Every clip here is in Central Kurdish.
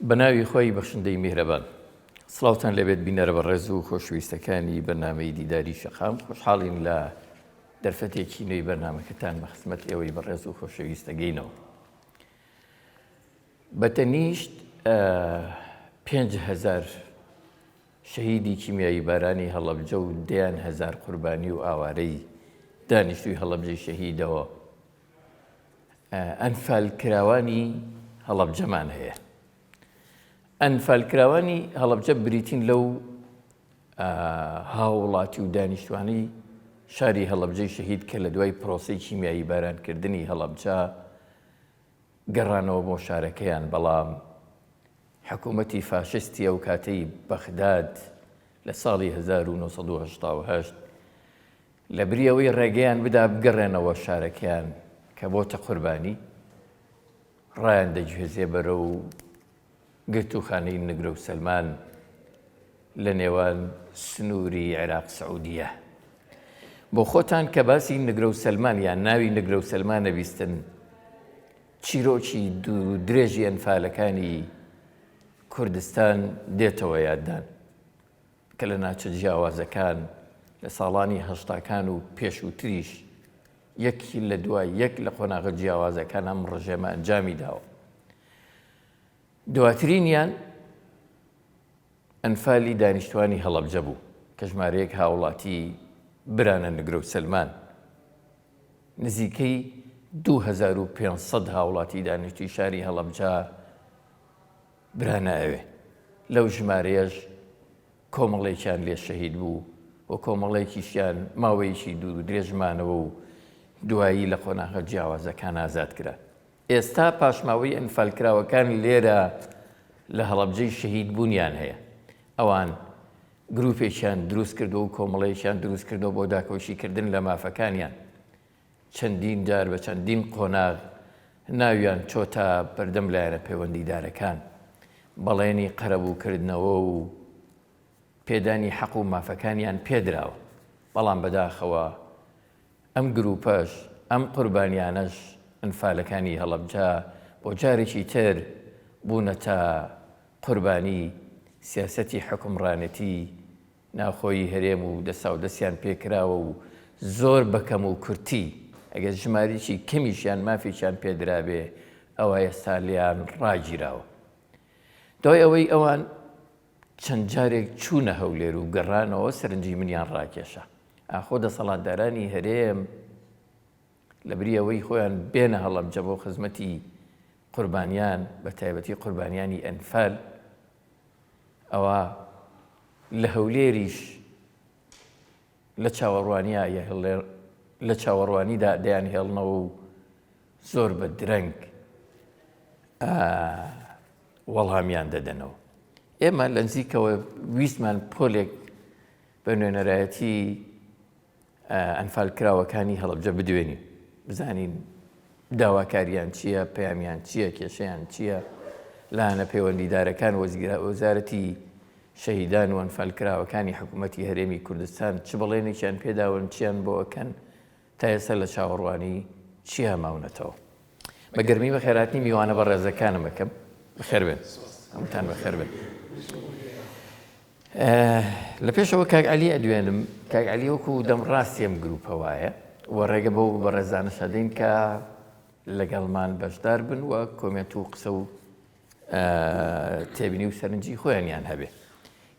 بەناوی خۆی بەخشندەی میهرەبان سڵاوتان لەبێت بینەرە بە ڕێز و خۆشویستەکانی بەرنامەی دیداری شەقام خۆشحاڵین لە دەرفەتێکی نوێی بەرنامەکەتان بە خزمەت ئێوەی بە ڕێز و خۆشەویستەگەینەوە. بەتەنیشت 5,000 شەهیدی کیمیایی بارانی هەڵەبجە و 10,000 قوربانی و ئاوارەی دانیشتووی هەڵەبجەی شەهیدەوە ئەنفالکراوانی هەڵەبجەمان هەیە. ئەنفالکراوانی هەڵەبجە بریتین لەو هاوڵاتی و دانیشتوانی شاری هەڵەبجەی شەهید کە لە دوای پرۆسەی کیمیایی بارانکردنی هەڵەبجە گەڕانەوە بۆ شارەکەیان، بەڵام حکوومەتی فاشستی ئەو کاتەی بەغداد لە ساڵی 1988 لە بریەوەی ڕێگەیان بدا بگەڕێنەوە شارەکەیان کە بۆتە قوربانی، ڕایان دەگوێزێ بەرە و گرتوخانەی نگرە و سەلمان لە نێوان سنووری عێراق سعودیە. بۆ خۆتان کە باسی نگرە و سەلمان یان ناوی نگرە و سەلمان نەبیستن، چیرۆکی دوو درێژی ئەنفالەکانی کوردستان دێتەوە یاددان کە لە ناچە جیاوازەکان لە ساڵانی هەشتاکان و پێشووتریش یەکی لە دوای یەک لە قۆناغە جیاوازەکان ئەم ڕژێمە ئەنجامی داوە. دواترینیان ئەنفالی دانیشتوانی هەڵەبجە بوو کە ژمارەیەک هاوڵاتی برانە نگرە و سەلمان، نزیکەی 2500 هاوڵاتی دانیشتوی شاری هەڵەبجە برانە ئەوێ. لەو ژمارەیەش کۆمەڵێکیان لێ شەهید بوو و کۆمەڵێکیشیان ماوەیەکی دوو درێژمانەوە و دوایی لە قۆناغە جیاوازەکان ئازاد کرا. ئێستا پاشماوەی ئەنفالکراوەکان لێرە لە هەڵەبجەی شەهید بوونیان هەیە. ئەوان گروپێکیان دروست کردو و کۆمەڵەیەکیان دروست کردەوە بۆ داکەوشیکردن لە مافەکانیان. چەندین جار بە چەندین قۆناغ ناویان چۆتە بەردەم لایەنە پەیوەندیدارەکان، بەڵێنی قەرەبووکردنەوە و پێدانی حەق و مافەکانیان پێدراوە. بەڵام بەداخەوە ئەم گروپەش ئەم قوربانیانەش ئەنفالەکانی هەڵەبجە بۆ جارێکی تر بوونەتە قوربانی سیاسەتی حکومڕانەتی ناوخۆیی هەرێم و دەسا و دەستیان پێکراوە و زۆر بەکەم و کورتی ئەگەر ژمارێکی کەمیشیان مافێکیان پێدرابێ ئەوە ئێستا لیان ڕاگیراوە. دوای ئەوەی ئەوان چەند جارێک چوونە هەولێر و گەڕانەوە سەرنجی منیان ڕاکێشە. ئاخۆ دەسەڵاتدارانی هەرێم لە بریەوەی خۆیان بێنە هەڵەبجە بۆ خزمەتی قوربانیان، بە تایبەتی قوربانیانی ئەنفال، ئەوە لە هەولێریش لە چاوەڕوانیدا دەیان هێڵنەوە و زۆر بە درەنگ وەڵامیان دەدەنەوە. ئێمە لە نزیکەوە ویستمان پۆلێک بە نوێنەرایەتی ئەنفالکراوەکانی هەڵەبجە بدوێنین، بزانین داواکاریان چییە، پەیامیان چییە، کێشەیان چییە، لایەنە پەیوەندیدارەکان وەزارەتی شەهیدان و ئەنفالکراوەکانی حکوومەتی هەرێمی کوردستان چ بەڵێنێکیان پێداون، چیان بۆ ئەکەن، تا ئێستا لە چاوەڕوانی چیا ماونەتەوە. بە گەرمی بە خێراتنی میوانە بە ڕێزەکانم ئەکەم. بەخێر بێن، هەمووتان بەخێر بێن. لە پێشەوە کاک عەلی ئەدوێنم. کاک عەلی وەکو دەم ڕاستی ئەم گروپەوایە و ڕێگە بەو بە ڕێزانە شەدەین کە لەگەڵمان بەشدار بن و کۆمێت و قسە و تێبینی و سەرنجی خۆیانیان هەبێ.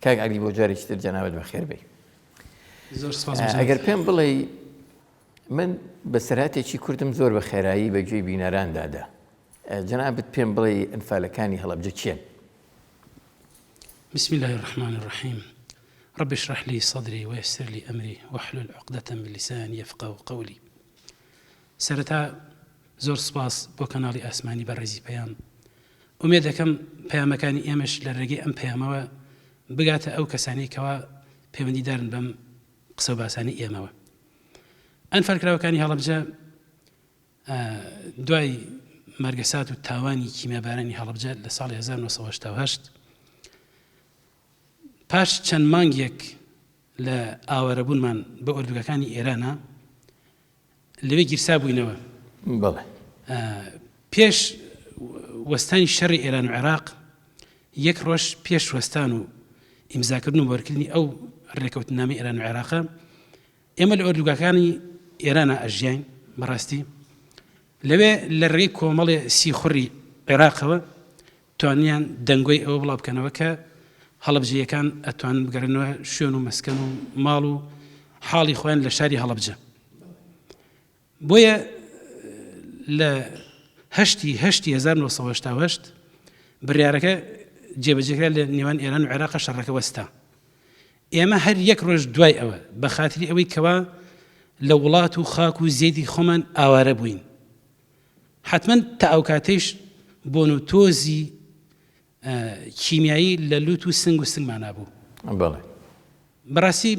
کاک عەلی بۆ جارێکی تر جەنابەت بەخێر بێ. ئەگەر پێم بڵێ من بەسەرهاتێکی کوردم زۆر بە خێرایی بەگوێی بینەراندا جەنابەت پێم بڵێ ئەنفالەکانی هەڵەبجە چیان؟ بسم الله الرحمن الرحيم. رب اشرح لي صدري ويسر لي أمري واحلل عقدة من لساني يفقهوا قولي. سەرەتا زۆر سپاس بۆ کەناڵی ئاسمانی بەڕێزی پەیام. ئومێد دەکەم پەیامەکانی ئێمەش لە ڕێگەی ئەم پەیامەوە بگاتە ئەو کەسانی کەوا پەیوەندیدارن بەم قسە و باسانی ئێمەوە. ئەنفالکراوەکانی هەڵەبجە دوای مەرگەسات و تاوانی کیمیابارانی هەڵەبجە لە ساڵی 1988 پاش چەند مانگێک لە ئاوارەبوونمان بە ئۆردوگەکانی ئێرانە لەوێ گیرسا بووینەوە. بەڵێ پێش وەستانی شەڕی ئێران و عێراق یەک ڕۆژ پێش وەستان و ئیمزاکردن و وەرکردنی ئەو ڕێکەوتنامەی ئێران و عێراق ئێمە لە ئۆردوگاکانی ئێرانە ئەژیاین بەڕاستی لەوێ لە ڕێی کۆمەڵێ سیخوڕی عێراقەوە توانیان دەنگۆی ئەوە بڵاو بکەنەوە کە هەڵەبجەیەکان ئەتوانن بگەڕێنەوە شوێن و مەسکەن و ماڵ و حاڵی خۆیان لە شاری هەڵەبجە. بۆیە لە هەشتی 1970 بڕیارەکە جێبەجێکرا لە نێوان ئێران و عێراق شەڕەکە وەستا. ئێمە هەر یەک ڕۆژ دوای ئەوە بە خاتری ئەوەی کەوا لە وڵات و خاک و زێدی خۆمان ئاوارە بووین. حتمما تا ئەو کاتەیش بۆن و تۆزی کیمیایی لە لوت و سنگ و سنگمان هەبوو. بەڵێ بەڕاستی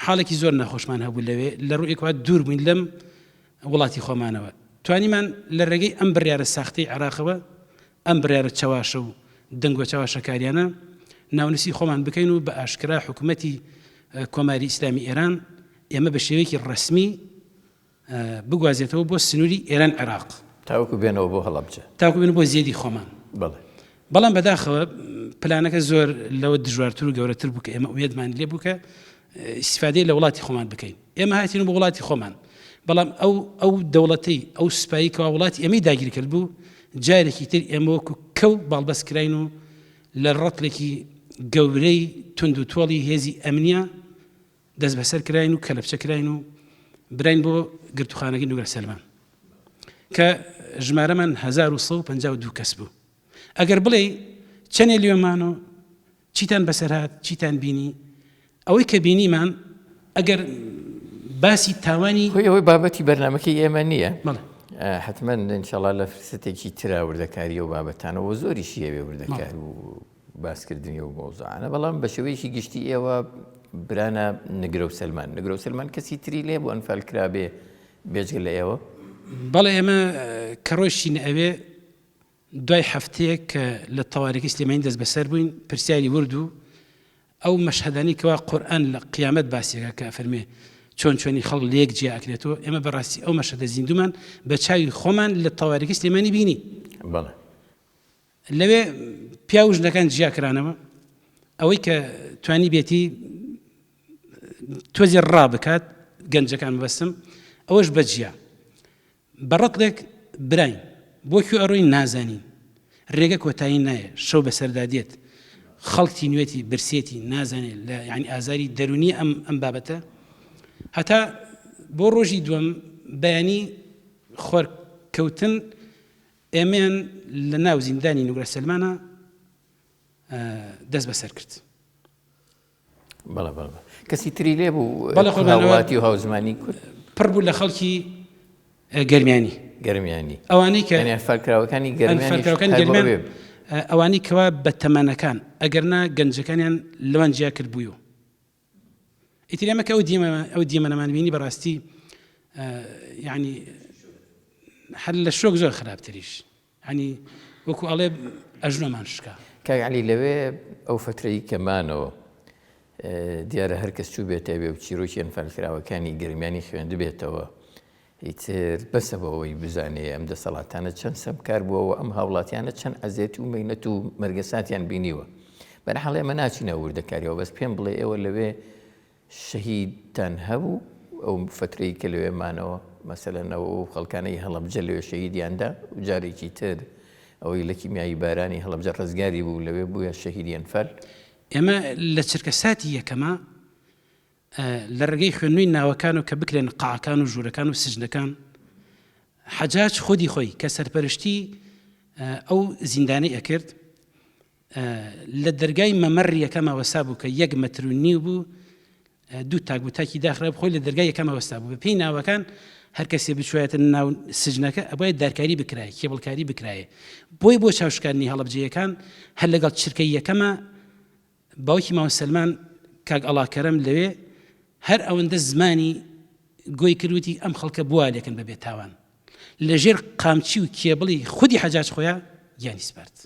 حاڵێکی زۆر ناخۆشمان هەبوو لەوێ لە ڕوویەکەوە دوور بووین لەم وڵاتی خۆمانەوە. توانیمان لە ڕێگەی ئەم بڕیارە ساختەی عێراقەوە ئەم بڕیارە چاواشە و دەنگ و چاواشەکاریانە ناونوسی خۆمان بکەین و بە ئاشکرا حکوومەتی کۆماری ئیسلامی ئێران ئێمە بە شێوەیەکی ڕەسمی بگوازێتەوە بۆ سنووری ئێران عێراق تاوەکو بێنەوە بۆ هەڵەبجە تاوەکو بێنەوە بۆ زێدی خۆمان. بەڵام بەداخەوە پلانەکە زۆر لەوە دژوارتر و گەورەتر بوو کە ئێمە ئومێدمان لێ بوو کە ئیسفادەی لە وڵاتی خۆمان بکەین. ئێمە هاتین بۆ وڵاتی خۆمان بەڵام ئەو دەوڵەتەی ئەو سوپایی کەوا وڵاتی ئێمەی داگیر کرد بوو جارێکی تر ئێمە وەکو کەو باڵبەست کراین و لە ڕەتڵێکی گەورەی تند و تۆڵی هێزی ئەمنیە دەست بەسەر کراین و کەلەپچە کراین و براین بۆ گرتوخانەکەی نوگرە سەلمان کە ژمارەمان 1152 کەس بوو. ئەگەر بڵێ چەندێ لێمانەوە چیتان بەسەر هات چیتان بینی ئەوەی کە بینیمان ئەگەر باسی تاوانی ئەوەی بابەتی بەرنامەکەی ئێمە نییە حتمما ئینشاڵڵا لە فرسەتێکی ترا وردەکاری و بابەتانەوە زۆری شیەوێ وردەکار و باسکردنی و مۆزوعانە بەڵام بە شێوەیەکی گشتی ئێوە برانە نگرە و سەلمان کەسی تری لێ بۆ ئەنفال کرابێ بێجگە لە ئێوە. بەڵێ ئێمە کە ڕۆژین ئەوێ دوای هەفتەیەک کە لە تەواریکی سلێمانی دەست بەسەر بووین پرسیاری ورد و ئەو مەشهەدانی کەوا قورئان لە قیامەت باسیەکە کە فەرمێ چۆنی خەڵک لێک جیا ئەکرێتەوە ئێمە بەڕاستی ئەو مەشهەدە زیندومان بە چاوی خۆمان لە تەواریکی سلێمانی بینی. بەڵێ لەوێ پیا و ژنەکان جیا کرانەوە ئەوەی کە توانی بێتی تۆزی ڕا بکات گەنجەکان بەستم ئەوەش بەجیا بەڕەتڵێک براین بۆکو ئەڕۆی نازانین ڕێگە کۆتایی نایە شەو بەسەردادێت خەڵکی نوێتی برسێتی نازانێت لە یعنی ئازاری دەرونی ئەم بابەتە هەتا بۆ ڕۆژی دووەم بەیانی خۆرکەوتن ئێمەیان لە ناو زیندانی نوگرە سەلمانە دەست بەسەر کرد. بەڵێ کەسی تری لێ بوو وڵاتی و هاوزمانی کورد پڕ بوو لە خەڵکی گەرمیانی ئەوانەی کە فەرکراوەکانی گەرمیان ئەوانەی کەوا بە تەمەنەکان ئەگەرنا گەنجەکانیان لەوان جیا کرد بوویەوە. ئیتر ئێمە کە ئەو دیمەنەمان بینی بەڕاستی یعنی هەر لە شۆک زۆر خراپتریش ینی وەکو ئەڵێ ئەژنۆمان شکا کاگعلی لەوێ ئەو فترەی کەمانەوە دیارە هەر کەس چوو بێتە بێ و چیرۆکی ئەنفالکراوەکانی گەرمیانی خوێندە بێتەوە ئیتر بەسە بەوەی بزانێ ئەم دەسەڵاتانە چەند سەمکار بووەوە ئەم هاوڵاتیانە چەند ئەزێتی و مەینەت و مەرگەساتیان بینیوە. بەرحاڵ ئێمە ناچینە وردەکاریەوە بەس پێم بڵێ ئێوە لەوێ شەهیدتان هەبوو ئەو فترەی کە لەوێمانەوە مەسەلەن ئەو خەڵکانەی هەڵەبجە لەوێ شەهیدیاندا و جارێکی تر ئەوەی لە کیمیایی بارانی هەڵەبجە ڕزگاری بوو لەوێ بووە شەهیدی ئەنفال. ئێمە لە چرکەساتی یەکەمە لە ڕێگەی خوێندنەوەی ناوەکان و کە بکرێن قاعەکان و ژوورەکان و سجنەکان حەجاج خودی خۆی کە سەرپەرشتی ئەو زیندانەی ئەکرد لە دەرگای مەمەڕ یەکەمە وەسا بوو کە 1.5 مەتر بوو 2 تاکبوتاکی داخرا خۆی لە دەرگای یەکەمە وەستا بوو. بە پێی ناوەکان هەر کەسێ بچوایەتە ناو سجنەکە ئەبایە دارکاری بکرایە کێبڵکاری بکرایە. بۆی بۆ چاوشکاردنی هەڵەبجەیەکان هەر لەگەڵ چرکەی یەکەمە باوکی ماوە سەلمان کاک ئەڵاکەرەم لەوێ هەر ئەوەندە زمانی گۆی کردوتی ئەم خەڵکە بوا لێکن بەبێ تاوان لەژێر قامچی و کێبڵی خودی حەجاج خۆیان گیانی سپارد.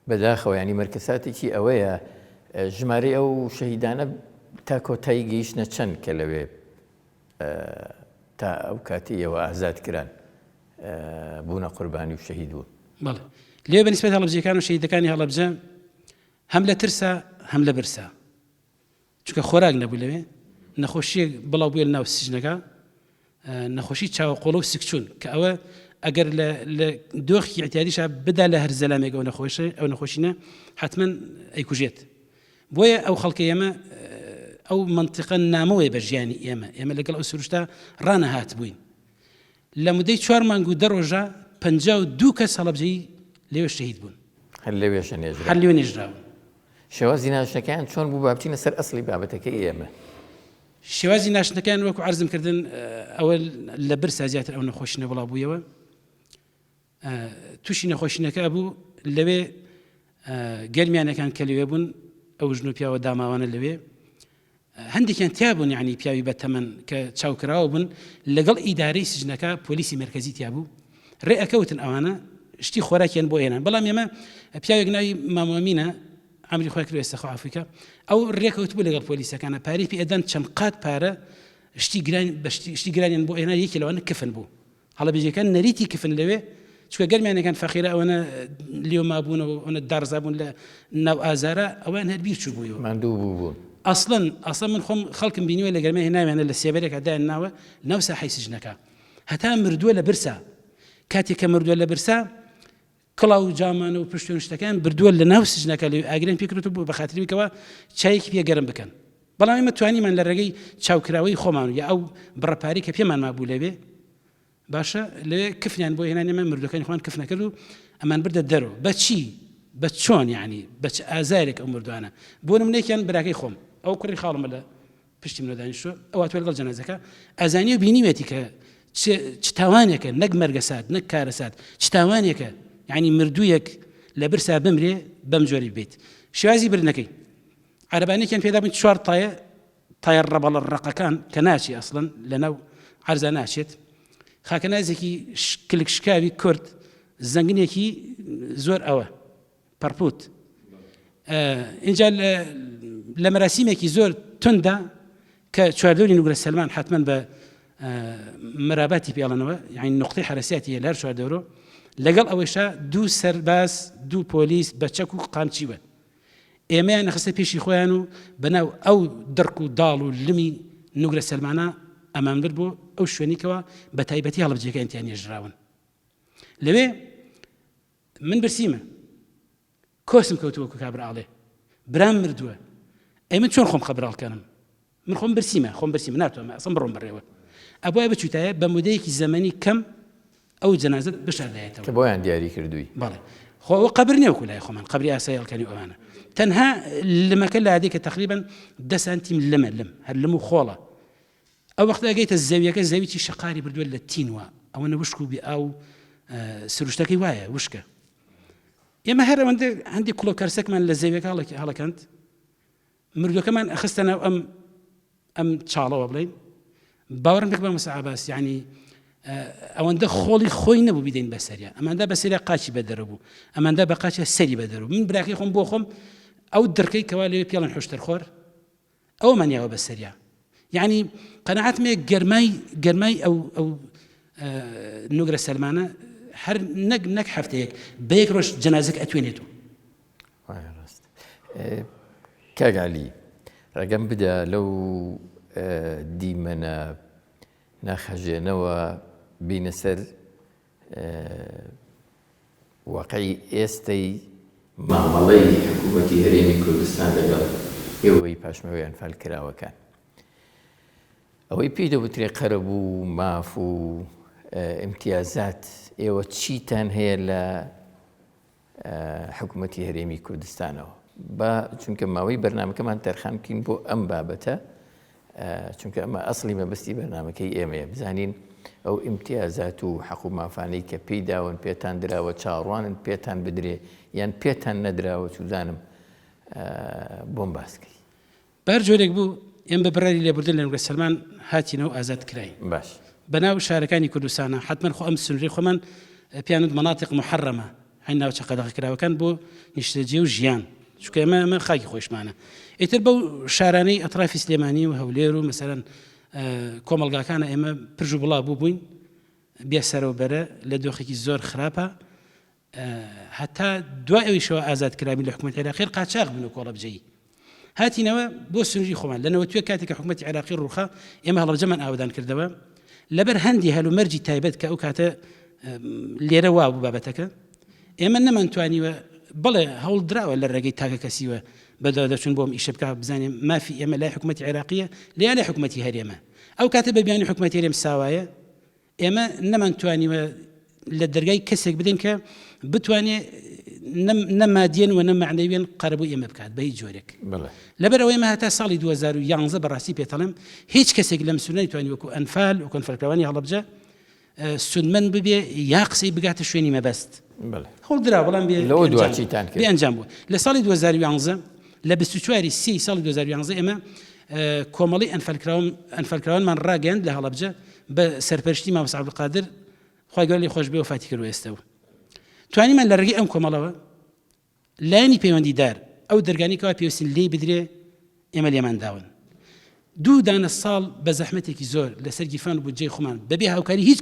بەداخەوە ینی مەرکەساتێکی ئەوەیە ژمارەی ئەو شەهیدانە تا کۆتایی گەیشتە چەند کە لەوێ تا ئەو کاتی ئێوە ئازاد کران بوونە قوربانی و شەهید بوون. بەڵێ لێ بەنسبەت هەڵبجەکان و شەهیدەکانی هەڵەبجە هەم لە ترسا هەم لە برسا، چونکە خۆراک نەبوو لەوێ، نەخۆشیەک بڵاو بووە لە ناو سجنەکە، نەخۆشی چاوەقۆڵە و سکچوون کە ئەوە ئەگەر لە دۆخی احتیاجیشە بدا لە هەر زەلامێک ئەو نەخۆشینە حتمما ئەیکوژێت. بۆیە ئەو خەڵکە ئێمە ئەو منطقە نامەوەی بە ژیانی ئێمە لەگەڵ ئەو سروشتا ڕانەهات بووین. لە مودەی 4 مانگ و 10 ڕۆژە 52 کەس هەڵەبجەی لێوێ شەهید بوون، هەر لەوێ نێژراون. شێوازی ناشنەکان چۆن بوو بابچینە سەر ئەسڵی بابەتەکەی ئێمە؟ شێوازی ناشنەکان وەکو عەرزم کردن ئەوە لە برسا زیاتر ئەو نەخۆشینە بڵاو بوویەوە، تووشی نەخۆشینەکە بوو لەوێ گەرمیانەکان کە لەوێ بوون، ئەو ژن و پیاوە داماوانە لەوێ هەندێکیان تیا بوون، یعنی پیاوی بەتەمەن کە چاوکراوە بوون لەگەڵ ئیدارەی سجنەکە پۆلیسی مرکزی تیا بوو، ڕێ ئەکەوتن ئەوانە شتی خۆراکیان بۆ هێنان. بەڵام ئێمە پیاوێک ناوی مامۆمینە ئەمری خۆی کرد ئێستا خۆ ئافریکا، ئەو ڕێکەوت بوو لەگەڵ پۆلیسەکانە، پارەی پێ ئەدەن چەند قات پارە، شتی گرانیان بۆ هێنا، یەکی لەوانە کفن بوو. هەڵەبجەکان نەریتی کفن لەوێ، چونکە گەرمیانەکان فەقیرە، ئەوەنە لێوما بوون و ئەوەنە دارزا بوون لە ناو ئازارە، ئەوان هەر بیر چوو بوویەوە، ماندوو بوون. ئەسڵەن من خۆم خەڵکم بینیوە لە گەرمە هێناویانە لە سێبەرێکە دایان ناوە ناو ساحەی سجنەکە، هەتا مردووە لە برسا. کاتێک کە مردووە لە برسا کڵاو و جامانە و پشت و شتەکان بردووە لە ناو سجنەکە، لە ئاگرێن پێکرێت بوو بە خاتریکەوە چایەکی پێ گەرم بکەن. بەڵام ئێمە توانیمان لە ڕێگەی چاوکراوەی خۆمان یا ئەو بڕەپاری کە پێمان مابوو لەوێ باشە لەوێ کفنیان بۆ هێنان، ئێمە مردوەکانی خۆیان کف نەکرد و ئەمان بردە دەرەوە. بەچی بە چۆن، یعنی بە چ ئازارێک ئەو مردوانە. بۆ نمونەیەکیان براکەی خۆم، ئەو کوڕی خاڵمە لە پشتی منە دانیشتووە، ئەوە لەگەڵ جەنازەکە ئازانی و بینیوێتی کە چ تاوانێکە، نەک مەرگەسات نەک کارەسات، چ تاوانێکە، یعنی مردوویەک لە برسا بمرێ بەم جۆری بێت. شێوازی برنەکەی عەرەبانێکیان پێدا بووین 4 تایە ڕەبەڵە ڕقەکان کە ناچی ئەسڵەن لەناو عەرزا ناچێت، خاکەنازێکی کلکشکاوی کورد، زەنگنێکی زۆر ئەوە پەرپوت، اینجا لە مەراسیمێکی زۆر توندا کە چواردەوری نوگرە سەلمان حتمما بە مراباتی پێڵەنەوە، یعنی نقطەی حرەسیاتی هەیە لە هەر چواردەورۆ، لەگەڵ ئەوەشا 2 سەرباز 2 پۆلیس بە چەک و قامچیوە، ئێمەیان نەخستە پێشی خۆیان و بەناو ئەو دڕک و داڵ و لمی نوگرە سەلمانە ئەمانبر بۆ ئەو شوێنیکەوە بە تایبەتی هەڵبجەکانیان نێژراون. لەوێ من برسیمە کۆسم کەوتووە کابراڵێ برام مردووە، ئەی من چۆن خۆم خەبراڵکەنم؟ من خۆم برسیمە ناتوانم ئەسڵ بڕۆم بڕێوە. ئەبووە بچوتایە بە مودەیەکی زەمەنی کەم ئەو جەنازەت بشاردایێتەوە کە بۆیان دیاری کردووی. بەڵێ خۆ قەبر نێوەکو لای خۆمان، قەبری ئاسایی هەڵکەنی ئەوانە تەنها لمەکە لە عادێکە تقریبا 10 سانتیم لم هەر لم و خۆڵە. ئەو وەختە ئەگەیتە زەویەکە زەویی شەقاری بردووە لە تینوە، ئەوەنە وشک و بێ ئاو سروشتەکەی وایە وشکە. ئێمە هەر ئەوەندە هەندێک کڵۆکەرسەکمان لە زەویەکە هەڵەکەند، مردوەکەمان ئەخستەنە ئەم چاڵەوە بڵین، باوەڕم پێک بە مەسا عەباس، یعنی ئەوەندە خۆڵی خۆی نەبوو بیدەین بەسەریە، ئەماندا بەسەریە قاچی بەدەرە بوو، ئەماندا بە قاچە سەری بەدەرە بوو. من براکەی خۆم بۆ خۆم ئەو دڕکەی کەوا لێ پێڵەن حوشتەرخۆر ئەوە مانیاوە بەسەریە، یعنی قەنەعەتمێ گەرمای ئەو نوگرە سەلمانە هەر نەک هەفتەیەک بە یەک ڕۆژ جەنازەک ئەتوێنێتەوە. ڕاست کاگالی ڕەگەم بدە لەو دیمەنە ناخەژێنەوە بینە سەر واقعی ئێستەی مامەڵەی حکوومەتی هەرێمی کوردستان لەگەڵ ئێوەی پاشمەوەیان فالکراوەکان. ئەوەی پێی دەوترێ قەرەب و ماف و ئیمتیازات، ئێوە چیتان هەیە لە حکوومەتی هەرێمی کوردستانەوە؟ چونکە ماوەی بەرنامەکەمان تەرخان بکەین بۆ ئەم بابەتە، چونکە ئەمە ئەسڵی مەبەستی بەرنامەکەی ئێمەیە، بزانین ئەو ئیمتیازات و حەق و مافانەی کە پێی داون پێتان دراوە، چاڕوانن پێتان بدرێ یان پێتان نەدراوە، چوزانم بۆم باسکەی. بەر جۆرێک بوو ئێم بە بڕاری لێبوردن لە نوگرە سەلمان هاتینەوە ئازاد کراین. باش بەناو شارەکانی کوردستانە حتمما خۆ ئەم سنووری خۆمان پیانوت مناطق محرمە، هەین ناو چەقەدەغی کراوەکان بۆ نیشتەجێ و ژیان، چونکە ئەمە خاکی خۆشمانە. ئیتر بەو شارانەی ئەطرافی سلێمانی و هەولێر و مەسەلەن کۆمەڵگاکانە ئێمە پرژ و بڵاو بوو بووین، بێسەرەوبەرە لە دۆخێکی زۆر خراپە هەتا دوای ئەویشەوە ئازاد کرامی لە حکوومەتی عێراقی قاچاق بن و کۆڵە بجەی هاتینەوە بۆ سنووری خۆمان لەنەوە توێ کاتێککە حکوومەتی عێراقی ڕوخا ئێمە هەڵبجەمان ئاودان کردەوە لەبەر هەندی هەلومەرجی تایبەت کە ئەو کاتە لێرە وا بوو بابەتەکە ئێمە نەمانتوانیوە بڵێ هەوڵ درراوە لە ڕێگەی تاکە کەسیوە بەدەوە دەچون بۆم ئیشە بکە بزانێن مافی ئێمە لای حکوومەتی عێراقیە لە لای حکوومەتی هەرێمە ئەو کاتە بە بیانی حکوومەتی هەرێم ساوایە ئێمە نەمانتوانیوە لە دەرگای کەسێک بدەین کە بتوانێت نەمادیێن و نەمەعنەویێن قەرەبوو ئێمە بکات بە هیچ جۆرێک لەبەرەوەی ئێمە هەتا ساڵی 2011 بەڕاستی پێتەڵێم هیچ کەسێک لەم سنووری نەیتوانی وەکو ئەنفال و کۆنفەرکراوانی هەڵەبجە سودمەند ببێ یا قسەی بگاتە شوێنی مەبەست هەوڵ درا بەڵام بێ ئەنجام بوو لە ساڵی 2011 لە 24 ساڵی 2011 ئێمە کۆمەڵی ئەنفەرکراوانمان ڕاگەاند لە هەڵەبجە بە سەرپەرشتی مامۆستا عەبدولقادر خوای گەورە لێی خۆش بێ وفاتی کرد ئێستەوە توانیمان لە ڕێگەی ئەم کۆمەڵەوە لایەنی پەیوەندیدار ئەو دەرگانی کەوا پێویستین لێی بدرێ ئێمە لێمان داون 2 دانە ساڵ بە زەحمەتێکی زۆر لەسەر گیرفان و بودجەی خۆمان بەبێ هاوکاری هیچ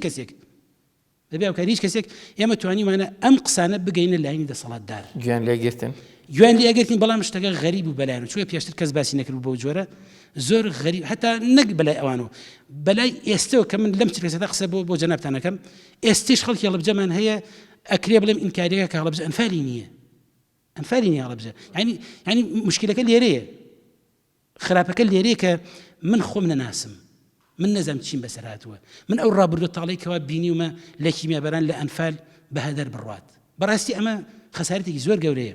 کەسێک ئێمە توانیمانە ئەم قسانە بگەینە لایەنی دەسەڵاتدار گویان لێگرتین بەڵام شتەکە غەریب و بەلایەن چوە پێشتر کەس باسی نەکرد بۆ جۆرە زۆر غەریب هەتا نەک بەلای ئەوانەوە بەلای ئێستەوە کە من لەم چرکەسەدا قسە بۆ جەنابتانەکەم ئێستیش خەڵکی هەڵەبجەمان هەیە ئەکرێ بڵێم ئینکاریەکە کە هەڵەبجە ئەنفالی نییە هەڵەبجە ینی مشکلەکە لێرەیە خراپەکە لێرەیە کە من خۆم نەناسم من نەزانم چیم بەسەر هاتووە من ئەو ڕابردوو تاڵی کەوا بینیومە لە کیمیابەران لە ئەنفال بەهەدەر بڕوات بەڕاستی ئەمە خەسارەتێکی زۆر گەورەیە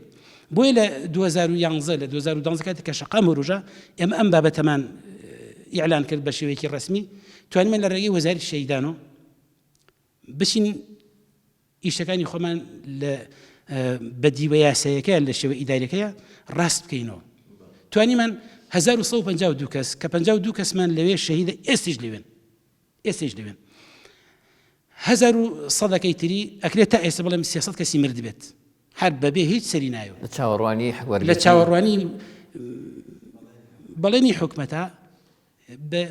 بۆیە لە 2011 لە 2012 کاتێک کە شەقام ڕۆژە ئێمە ئەم بابەتەمان ئیعلان کرد بە شێوەیەکی ڕسمی توانیمان لە ڕێگەی وەزارەتی شەیدان بچین ئیشەکانی خۆمان لە بەدیوە یاساییەکە لە شێوە ئیداریەکەیە ڕاست بکەینەوە توانیمان 1152 کەس کە 52 کەسمان لەوێ شەهیدە ئێستیش لەوێن 1100 تری ئەکرێت تا ئێستا بڵێم 300 کەسی مرد بێت هەر بەبێ هیچ سەری نایەوە لە چاوەڕوانی بەڵێنی حکومەتە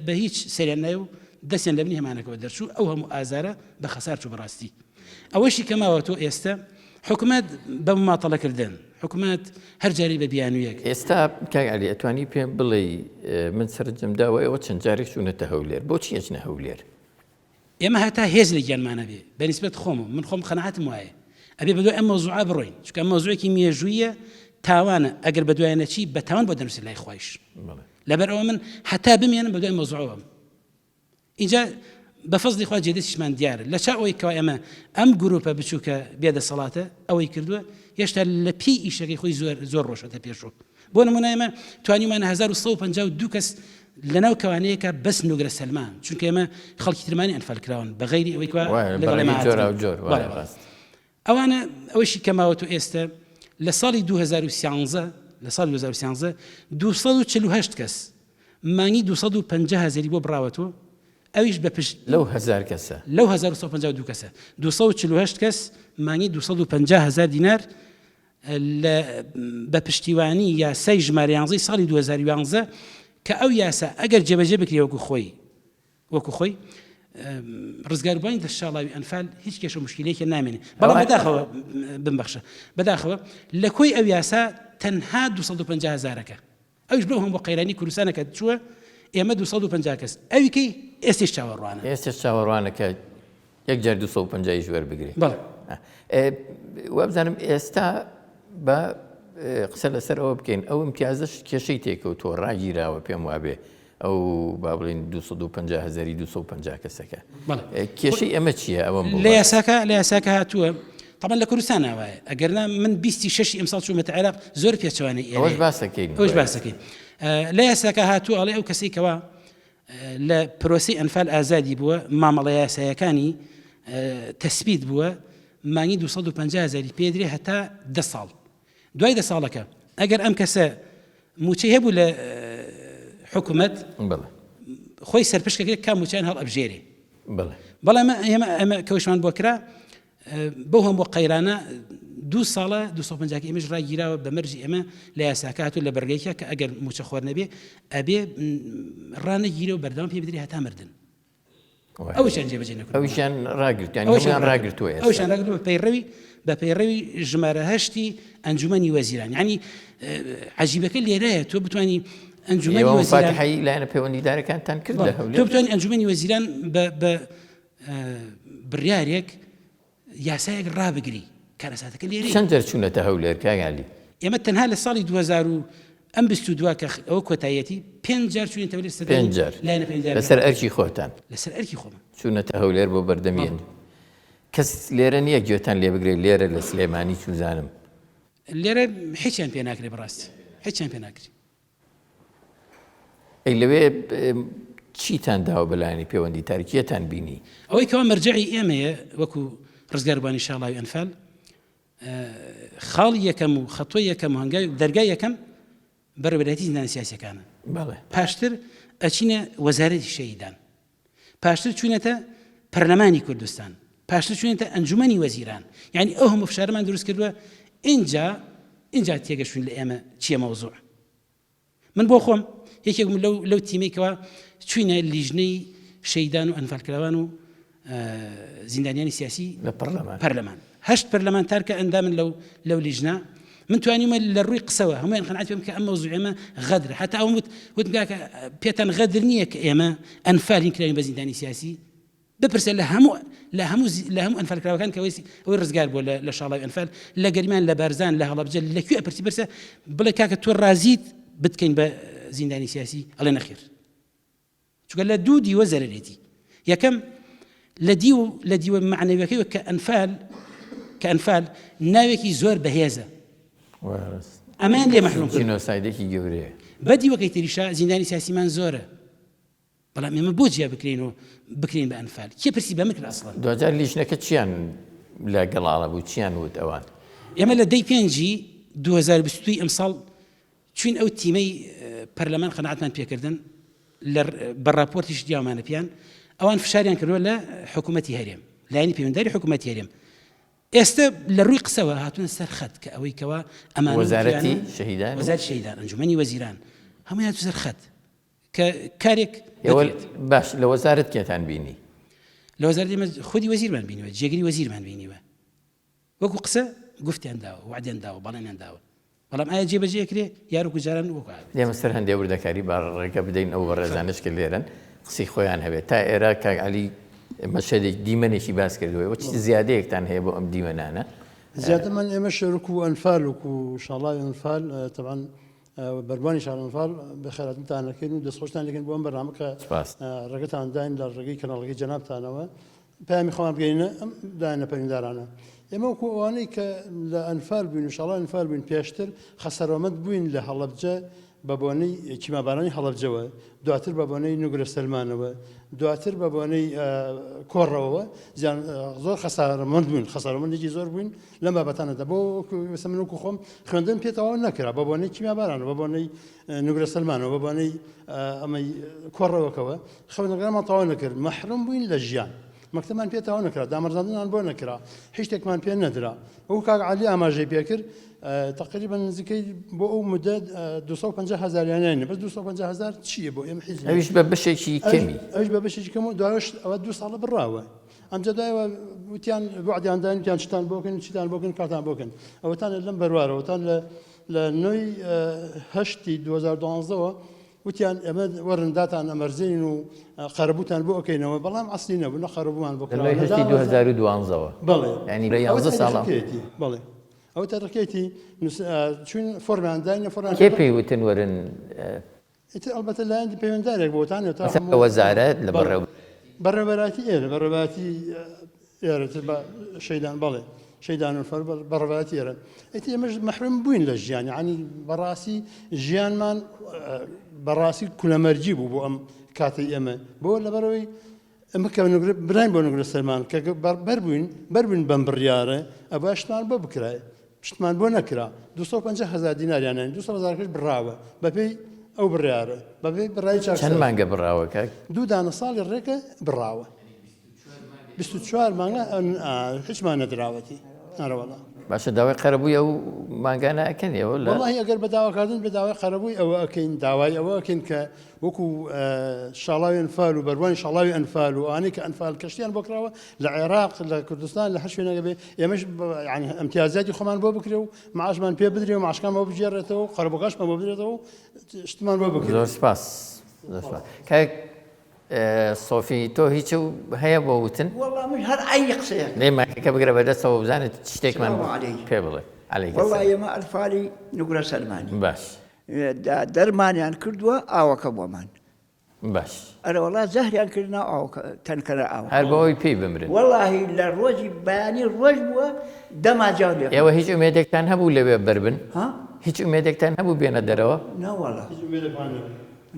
بە هیچ سەریان نایە و دەستیان لە بنی هەمانەکەەوە دەرچوو ئەو هەموو ئازارە بە خەسار چوو بەڕاستی ئەوەشی کەماوە تۆ ئێستا حکومەت بە مماتەڵەکردن حکومەت هەر جاری بە بیانوویەک ئێستا کاگعلی ئەتوانی پێم بڵێ من سەرنجەم داوە ئەوە چەند جارێک چوونەتە هەولێر بۆچی ئەچنە هەولێر ئێمە هەتا هێز لە گیانمانە بێ بەنسبەت خۆم من خۆم قەنەعەتم وایە ئەبێ بەدوای ئەم مەوزوعە بڕۆین چونکە ئەم مەوزوعێکی مێژوویە تاوانە ئەگەر بەدوایە چی بە تاوان بۆ دەنووسێت لای خۆیش لەبەر ئەوە من هەتا بمێنم بەدوای مەوزوعەوەم اینجا بەفەزلی خوا جێدەستیشمان دیارە لە چاوەوەی کەوا ئێمە ئەم گروپە بچووکە بێدەسەڵاتە ئەوەی کردووە هێشتا لە پێی ئیشەکەی خۆی زۆر ڕۆشەتە پێشوو بۆ نمونە ئێمە توانیمانە 1152 کەس لەناو کەوانەیەکە بەس نوگرە سەلمان چونکە ئێمە خەڵکی ترمانی ئەنفال کراون بەغەیری ئەوەی ئەوانە ئەوەشی کەماوە تو ئێستا لە ساڵی 2013 248 کەس مانگی 250,000 بۆ بڕاوەتەوە ئەویش بە پشت لەو 1000 کەسە لەو 1152 کەسە 248 کەس مانگی 250,000 دینار بە پشتیوانی یاسای ژمارە 11 ساڵی 2011 کە ئەو یاسا ئەگەر جێبەجێ بکرێ وەکو خۆی ڕزگاربووانی دەشاڵاوی ئەنفال هیچ کێشە مشکلەیەکی نامێنێ بەڵام بەداخەوە بمبەخشە بەداخەوە لە کۆی ئەو یاسا تەنها 250,000ەکە ئەوش بڵێ هەم بۆ قەیرانی کوردستانەکە چووە ئێمە 250 کەس ئەویکەی ئێستش چاوەڕوانەکە یەک جار 250 ژوەر بگرێت وابزانم ئێستا بە قسە لەسەر ئەوە بکەین ئەو امتیازش کێشەی تێکەوتووە ڕاگیراوە پێم وابێ ئەو با بڵین 250,250 کەسەکە کێشەی ئەمە چییە ئەوەم لە یاساکە هاتووە طبعا لە کوردستان ناوایە ئەگەرنا من 26 ئەمساڵ چوومەتە عێراق زۆر پێچوانەی ئەوەش باسەکەین لە یاساکە هاتووە ئەڵێ ئەو کەسەی کەوا لە پرۆسی ئەنفال ئازادی بووە مامەڵە یاسایەکانی تەسبیت بووە مانگی 250,000 پێدرێ هەتا 10 ساڵ دوای 10 ساڵەکە ئەگەر ئەم کەسە موچەی هەبوو لە حکوومەت خۆی سەرپشکەکرێت کام موچیان هەڵ ئەبژێرێ بەڵام ئێمە کەوشمان بۆ کرا بەو هەموو قەیرانە 2 ساڵە 250 ئێمەش ڕاگیراوە بە مەرجی ئێمە لە یاساکە هاتوو لە بەرگەیەکە کە ئەگەر موچە خۆر نەبێ ئەبێ ڕانەگیرە و بەردەوام پێ بدرێ هەتا مردن ئەوشان جێبەجێ نەکرد ئەویشیان ڕاگرت یانی هەمویان ڕاگرتووە ئەوشان ڕاگرتووە بە پەیڕەوی ژمارە هەشتی ئەنجومەنی وەزیران یعنی عەجیبەکە لێرەیە تۆ بتوانی ئەنجومەنی وەزیران فاتحەی لایەنە پەیوەندیدارەکانتان کرد لە هەولێر تۆ بتوانی ئەنجومەنی وەزیران بە بڕیارێک یاسایەک ڕابگری کارەساتەکە لێرە چەند دەرچوونەتە هەولێر کاگالی ئێمە تەنها لە ساڵی 2022 کە ئەوە کۆتاییەتی 5 جار چوونێتە هەولێر پێنجار لەسەر ئەرکی خۆتان لەسەر ئەرکی خۆمان چوونەتە هەولێر بۆ بەردەمێن کەس لێرە نییە گوێتان لێ بگرێت لێرە لە سلێمانی چوزانم لێرە هیچیان پێ ناکرێ بەڕاستی هیچیان پێ ناکرێ ئەی لەوێ چیتان داوە بەلایەنی پەیوەندی تاریکیەتان بینی ئەوەی کەوا مەرجعی ئێمەیە وەکو ڕزگاربانی شاڵاوی ئەنفال خاڵی یەکەم و خەتۆی یەکەم و هەنگاوی دەرگای یەکەم بەڕێوەبەرەتی زیندانی سیاسیەکانە بەڵێ پاشتر ئەچینە وەزارەتی شەهیدان پاشتر چوونەتە پەرلەمانی کوردستان پاشتر چوونێتە ئەنجومەنی وەزیران یعنی ئەو هەموو فشارەمان دروست کردووە اینجا تێگەشتوون لە ئێمە چییە مەوزوع من بۆ خۆم یەکێکم لەو تیمێکەوە چوینە لیژنەی شەیدان و ئەنفالکراوان و زیندانیانی سیاسی لە پەرلەمان 8 پەرلەمانتار کە ئەندامن لەو لیژنە من توانیمە لە ڕووی قسەوە هەمویان قەناعەت پێم کە ئەم مەوزوع ئێمە غەدرە حتا ئەو وتم کە پێتان غەدر نییە کە ئێمە ئەنفال هین کراوین بە زیندانی سیاسی بپرسە لە هەموو ئەنفالکراوەکان کە ئەوەی ڕزگار بووە لە شاڵاوی ئەنفال لە گەرمیان لە بارزان لە هەڵەبجە لەکوێ ئەپرسی برسە بڵێ کاکە تۆ ڕازیت بتکەین بە زیندانی سیاسی ئەڵێ نەخێر چونکە لە دوو دیوە زەرەرێتی یەکەم لە دیوە معنەویەکەی کە ئەنفال ناوێکی زۆر بەهێزە ئەمان لێ مەحروم کرد جینۆسایدێکی گەورەیە بەدیوەکەی تریشا زیندانی سیاسیمان زۆرە بەڵام ئێمە بۆ جیا بکرین بە ئەنفال کێ پرسی بە مکر ئەسڵا دوجار لیژنەکە چیان لە گەڵاڵە بوو چیان وت ئەوان ئێمە لە دەی پێنجی 2022 ئەمساڵ چوین ئەو تیمەی پەرلەمان قەناعەتمان پێکردن بە راپۆرتیش دیاومانە پیان ئەوان فشاریان کردووە لە حکوومەتی هەرێم لایەنی پەیوەندداری حکوومەتی هەرێم ئێستا لە ڕووی قسەوە هاتوونە سەر خەت کە ئەوەی کەوا ئەمان وەزارەتی شەهیدان وەزارەتی شەهیدان ئەنجومەنی وەزیران هەمووی هاتوو سەر خەت کە کارێک باش لە وەزارەت کێتان بینی لە وەزارەتی ئێمە خودی وەزیرمان بینیوە جێگری وەزیرمان بینیوە وەکو قسە گفتیان داوە وعدیان داوە بەڵێنیان داوە بەڵام ئایا جێبەجێ کرێ یاروکو جاران وەکو دێمە سەر هەندێک وردەکاری با ڕێگە بدەین ئەو بەڕێزانش کە لێرن قسەی خۆیان هەبێت تا ئێرە کاک عەلی مەشهدێک دیمەنێکی باس کردووە وەچ زیادەیەکتان هەیە بۆ ئەم دیمەنانە زیادەمان ئێمە شەرک و ئەنفال وەکو شاڵاوی ئەنفال طبعا بەربانی شاڵاوی ئەنفال بەخێراتتان دەکەین و دەستخۆشتان دەکەین بۆ ئەم بەرنامە کە ڕێگەتان داین لە ڕێگەی کەناڵەکەی جەنابتانەوە پامی خۆمان بگەینە ئەم دایانە پەیوەنددارانە ئێمە وەکو ئەوانەی کە لە ئەنفال بووین و شاڵاوی ئەنفال بووین پێشتر خەسەرۆمەت بووین لە هەڵەبجە بە بۆنەی چیمابارانی هەڵەبجەوە دواتر بە بۆنەی نوگرە سەلمانەوە دواتر بە بۆنەی کۆڕەوە زۆر خەسارەمەند بووین خەسارەمەندێکی زۆر بووین لەم بابەتانەدا بۆ من وەکو خۆم خوێندن پێتەواو نەکرا بە بۆنەی چیمابارانە بە بۆنەی نوگرە سەلمانەوە بە بۆنەی ئەمەی کۆڕەوەکەوە خوێندنەکەمان تەواو نەکرد مەحروم بووین لە ژیان مەکتەبمان پێتەواو نەکرا دامەرزاندنمان بۆ نەکرا هیچ شتێکمان پێ نەدرا ئەو کاک عەلی ئاماژەی پێکرد تقریبا نزیکەی بۆ ئەو مدە 250,000 یانیانە بەس 250,000 چییە بۆ ئێمە حیزب ئەویش بە بەشێکی کەمی ئەوش بە بەشێکی کەم و دوایش ئەوە 2 ساڵە بڕاوە ئەمجا دوایەوە وتیان وعدیان داین وتیان چتان بۆکەن چیتان بۆکەن کاتان بۆکەن ئەوەتان لەم بەروارەوەتان لە 9 2012ەوە وتیان ئەمە وەرنداتان ئەمەرزین و قەرەبووتان بۆ ئۆکەینەوە بەڵام ئەسلی نەبوو نە قەرەبوومان بۆ 2012ەوە بەڵێ ینی لە 11 ساڵە بەڵێ ئەو تەڕکێتی چون فۆرمان داینە فۆرمان کێ پێی وتن وەرن ئەلبەتە لایەن پەیوەنددارێک بۆتان وەزارەت لە بەڕێوەبەراتی ئێرە بەڕێوەبەراتی ئێرە شەیدان بەڵێ شەیدان و فەر بەڕێوەبەراتی ئێرە ئێتی ئێمەش مەحروم بووین لە ژیان یعنی بەڕاستی ژیانمان بەڕاستی کولەمەرجی بوو بۆ ئەم کاتی ئێمە بۆ لەبەرەوەی ئەمە کە براین بۆ نوگرە سەلمان کە بەربووین بەم بڕیارە ئەوە شتمان بۆ بکرای شتمان بۆ نەکرا 250,000 دیناریانیان 200,000 بڕاوە بەپێی ئەو بڕیارە بەپێی بڕای چەند مانگە بڕاوە کاک 2 ساڵی ڕێکە بڕاوە 24 مانگە هیچمان نەدراوەتی ئارەوەڵا باشە داوای قەرەبووی ئەو ماگانە ئەکەنیەوە لە والله ئەگەر بەداواکردن بەداوای قەرەبووی ئەوە ئەەکەین داوای ئەوە ئەکەین کە وەکو شاڵاوی ئەنفال و بەروانی شاڵاوی ئەنفال و ئەوانەی کە ئەنفال کەشتیان بۆ کراوە لە عێراق لە کوردستان لە هەر شوێنەکە بێ ئێمەش ینی ئەمتیازاتی خۆمان بۆ بکرێ و معاشمان پێ بدرێ و معاشکان بۆ بژێڕێتەوە قەرەبووەکەشمان بۆ بدرێتەوە شتمان بۆ بکرێت. زۆر سپاس. کاک سۆفی تۆ هیچ هەیە بۆ وتن؟ والله من هەر ئەی قسەیە لێماکەکە بگرە بەدەستەوە بزانێت شتێکمان پێ بڵێ. والله ئێمە ئەلفالی نوگرە سەلمانی باش دەرمانیان کردووە ئاوەکە بۆمان باش ئەرە وڵا زەهریان کردنا ئاوەکە تەنکەرە ئاو هەر بەوەی پێی بمرن. واللهی لە ڕۆژی بەیانی ڕۆژ بووە دەماجاو لێ ئێوە هیچ ئومێدێکتان هەبوو لەوێ بربن؟ ها هیچ ئومێدێکتان هەبوو بێنە دەرەوە؟ ناوەڵا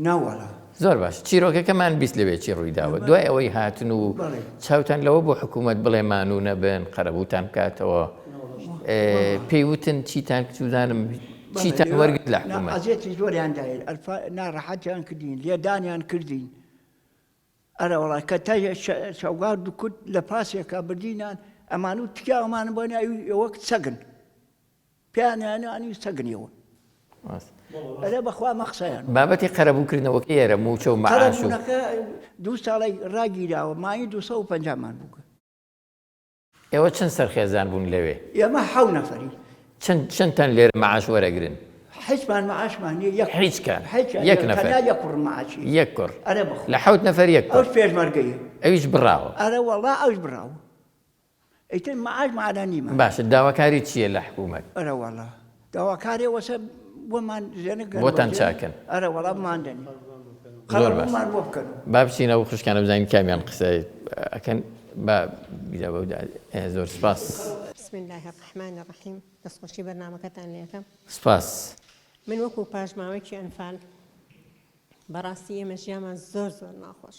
ناوەڵا زۆر باش چیرۆکەکەمان بیست لەوێ چی ڕووی داوە دوای ئەوەی هاتن و چاوتان لەوە بۆ حکوومەت بڵێمان و نەبن قەرەبووتان بکاتەوە پێیوتن چیتان چوزانم چیتان وەرگرت لە حکوومەت ئەزیێتی زۆریان دایر ناڕەحەتیان کردین لێدانیان کردین ئەرە وڵای کە تا شەوگار دوو کورد لە پاسێکە بردینان ئەمان و تکیاوەمان بۆ ئەوەک سەگن پیانیانی سەگنیەوە ئەرە بەخوا مەخسەیان بابەتی قەرەبووکردنەوەکە ئێرە موچە و مەعاش و قەرەبوونەکە دوو ساڵی ڕاگیراوە مای 250مان بووکە ئێوە چەند سەرخێزان بوون لەوێ؟ ئێمە 7 نەفەری چەندتان لێرە مەعاش وەرەگرن؟ هیچمان معاشمان هیچ کار یەک نەفەر یەک کوڕ معاشی یەک کوڕ ئەرە بخۆ لە 7 نەفەر یەک کوڕ ئەوش پێشمەرگەیە ئەویش بڕاوە ئەرە وەڵا ئەوش بڕاوە ئیتر معاش معنا نیمە باشە داواکاری چییە لە حکوومەت؟ ئەرە وەڵا داواکارێ وەسە بۆمان زێنە بۆتان چاکن ئەرە وەڵا بماندنی زۆر باش قەڵمان بۆ بکەن با بچینەوە خوشکانە بزانین کامیان قسە ئەکەن با زۆر سپاس. بسم الله الرحمن الرحیم دەستخۆشی بەرنامەکەتان لێکەم. سپاس. من وەکو پاژماوەیەکی ئەنفال بەڕاستی ئێمە ژیانمان زۆر ناخۆش.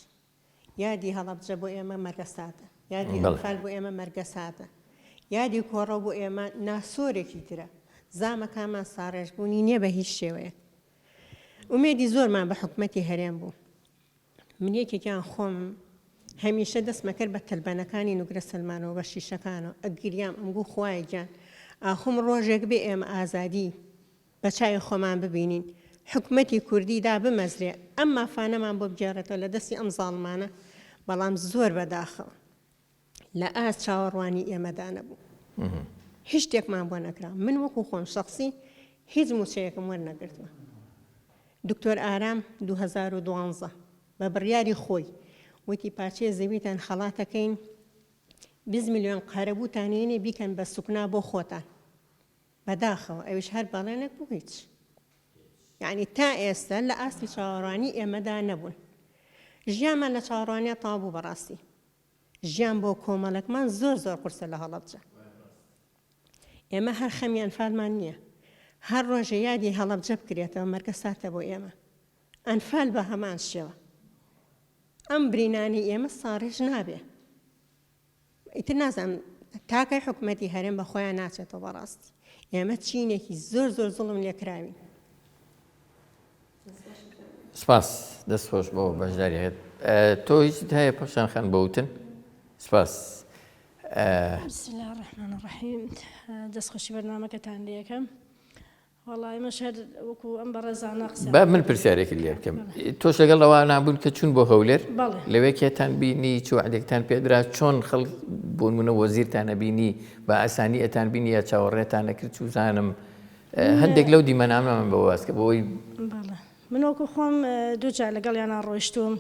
یادی هەڵەبجە بۆ ئێمە مەرگەساتە، یادی ئەنفال بۆ ئێمە مەرگەساتە، یادی کۆڕە بۆ ئێمە ناسۆرێکی ترە، زامەکانمان ساڕێژ بوونی نییە بە هیچ شێوەیە. ئومێدی زۆرمان بە حکومەتی هەرێم بوو. من یەکێکیان خۆم هەمیشە دەستمە کرد بە تەلبەنەکانی نوگرە سەلمانەوە بە شیشەکانەوە ئەگریام ئەمگوو خوایە گیان ئاخۆم ڕۆژێک بێ ئێمە ئازادی بە چای خۆمان ببینین حکومەتی کوردیدا بمەزرێ ئەم مافانەمان بۆ بگێڕێتەوە لە دەستی ئەم زاڵمانە بەڵام زۆر بەداخەوە لە ئاست چاوەڕوانی ئێمەدا نەبوو هیچ شتێکمان بۆ نەکرا من وەکو خۆم شەخسی هیچ موچەیەکم وەرنەگرتووە دکتۆر ئارام 2012 بە بڕیاری خۆی وتی پارچەیە زەویتان خەڵاتەکەین 20 میلیۆن قەرەبووتانێنێ بیکەن بە سوکنا بۆ خۆتان بەداخەوە ئەوش هەر بەڵێنێک بوو هیچ یعنی تا ئێستا لە ئاستی چاوەڕوانی ئێمەدا نەبوون ژیانمان لە چاوەڕوانیە تاوا بوو بەڕاستی ژیان بۆ کۆمەڵێکمان زۆر قورسە لە هەڵەبجە ئێمە هەر خەمی ئەنفالمان نییە هەر ڕۆژە یادی هەڵەبجە بکرێتەوە مەرگە ساتە بۆ ئێمە ئەنفال بە هەمان شێوە ئەم برینانی ئێمە ساڕێژ نابێ ئیتر نازانم تاکەی حکومەتی هەرێم بە خۆیان ناچێتەوە بەڕاستی ئێمە چینێکی زۆر زوڵم لێکراوین سپاس دەستخۆش بۆ بەشداری هێت تۆ هیچت هەیە پەشان خەن بەوتن سپاس بسم الله الرحمن الرحیم دەستخۆشی بەرنامەکەتان لێ یەکەم وەڵای ئێمەش هەر وەکو ئەم بەڕێزانە قسە با من پرسیارێکی لێ بکەم تۆش لەگەڵ ئەوە نابوون کە چوون بۆ هەولێر بەڵێ لەوێ کێتان بینی چوعدێکتان پێدرا چۆن خەڵک بۆ نمونە وەزیرتان نەبینی بە ئاسانی ئەتان بینی یا چاوەڕێتان نەکرد چوزانم هەندێک لەو دیمەنامەمان بە واز کە بۆی بەڵێ من وەکو خۆم دوو جار لەگەڵیانە ڕۆیشتوم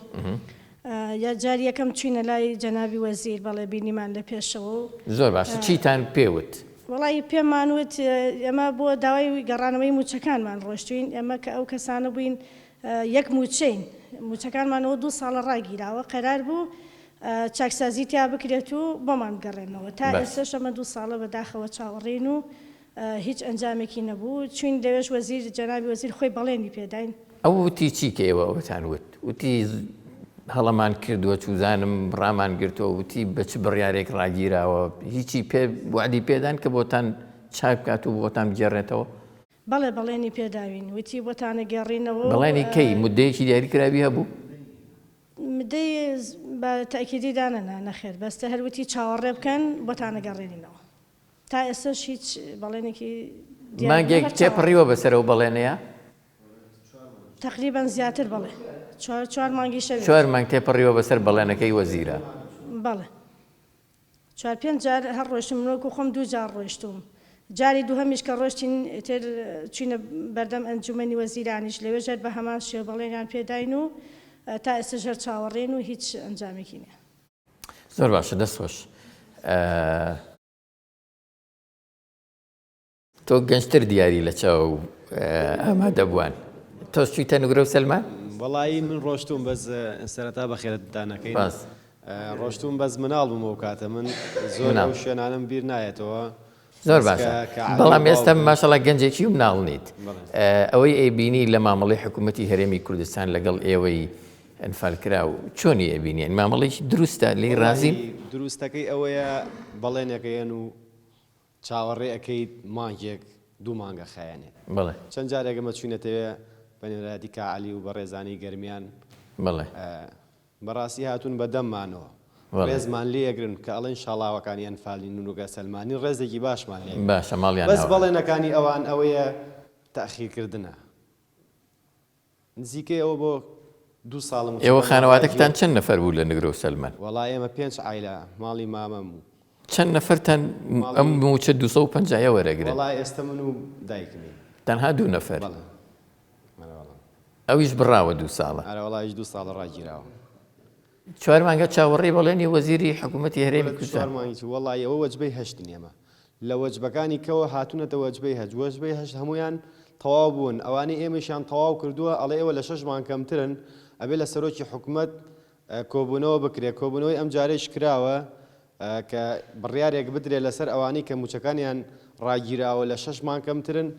یا جار یەکەم چوینە لای جەنابی وەزیر بەڵێ بینیمان لە پێشەوە زۆر باشە چیتان پێوت وڵی پێمان وت ئێمە بۆ داوای گەڕانەوەی موچەکانمان ڕۆشتوین ئێمە کە ئەو کەسانە بووین یەک موچەین موچەکانمانەوە 2 ساڵە ڕاگیراوە قەرار بوو چاکسازی تیا بکرێت و بۆمان بگەڕێنەوە تا ئێستاش ئەمە 2 ساڵە بەداخەوە چاوەڕێن و هیچ ئەنجامێکی نەبوو چوین دەوێش وەزیر جەنابی وەزیر خۆی بەڵێنی پێداین ئەو وتی چی کە ئێوە ئەوتان وت وتی هەڵەمان کردووە چوزانم ڕامان گرتووە وتی بە چ بڕیارێک ڕاگیراوە هیچی پێ وعدی پێدان کە بۆتان چاک بکات و بۆتان بگێڕێتەوە بەڵێ بەڵێنی پێداوین وتی بۆتانە گەڕینەوە بەڵێنی کەی مدەیەکی دیاریکراوی هەبوو مدەی بە تاکیدی دانەنا نەخێر بەستە هەروتی چاوەڕێ بکەن بۆتانە گەڕێنینەوە تا ئێستاش هیچ بەڵێنێکی مانگێک تێپەڕیوە بەسەرەوە بەڵێنەیە تقریبان زیاتر بڵێ 4 مانگی شەوێ 4 مانگ تێپەڕیوە بەسەر بەڵێنەکەی وەزیرە بەڵێ 4-5 جار هەر ڕۆشتم منۆکو خۆم 2 جار ڕۆشتوم جاری دووهەمیش کە ڕۆشتین تر چوینە بەردەم ئەنجومەنی وەزیرانیش لەوێژێت بە هەمان شێوە بەڵێنیان پێداین و تا ئێستا ژەر چاوەڕێن و هیچ ئەنجامێکی نییە زۆر باشە دەست خۆش تۆ گەنجتر دیاری لە چاو ئامادە بووان تۆ چوویتە نوگرە و سەلمان؟ وەڵی من ڕۆشتوم بەس سەرەتا بەخێرەتدانەکەی ڕۆشتوم بەس مناڵ بوومە و کاتە من زۆر ئەو شوێنانم بیر نایەتەوە زۆر باشە بەڵام ئێستا ماشەڵا گەنجێکی و مناڵ نیت ئەوەی ئەیبینی لە مامەڵەی حکوومەتی هەرێمی کوردستان لەگەڵ ئێوەی ئەنفالکرا و چۆنی ئەبینیان مامەڵەیەکی دروستە لێی رازین دروستەکەی ئەوەیە بەڵێنەکەیەن و چاوەڕێ ئەەکەیت مانگێک 2 مانگە خایانێت بڵێ چەند جارێکمە چوینەتەوە بەنێرادی کاعالی و بەڕێزانی گەرمیان بڵێ بەڕاستی هاتوون بە دەممانەوە ڕێزمان لێگرن کە ئەڵێن شاڵاوەکانی ئەنفالی نونوگە سەلمانی ڕێزێکی باشمان لێ باشە ماڵیان بەس بەڵێنەکانی ئەوان ئەوەیە تەخیرکردنە نزیکەی ئەوە بۆ 2 ساڵم ئێوە خانەواتەکتان چەند نەفەر بوو لە نگرە و سەلمان وەڵای ئێمە 5 عایلە ماڵی مامەم و چەند نەفەرتان ئەم موچە 250 وەرەگرن وەڵای ئێستا من و دایکمی تەنها 2 نەفەر بەڵێ ئەویش بڕاوە 2 ساڵە ئەرە وەڵایش 2 ساڵە ڕاگیراوە 4 مانگە چاوەڕێی بەڵێنی وەزیری حکوومەتی هەرێمی کوردستان وەڵی ئەوە وەجبەی هەشتن ئێمە لە وەجبەکانی کەوە هاتوونەتە وەجبەی هەج وەجبەی هەشت هەمویان تەواو بوون ئەوانەی ئێمەشیان تەواو کردووە ئەڵێ ئێوە لە 6 مانگ کەمترن ئەبێ لە سەرۆکی حکوومەت کۆبوونەوە بکرێ کۆبوونەوەی ئەم جارێش کراوە کە بڕیارێک بدرێت لەسەر ئەوانەی کە موچەکانیان ڕاگیراوە لە 6 مانگ کەمترن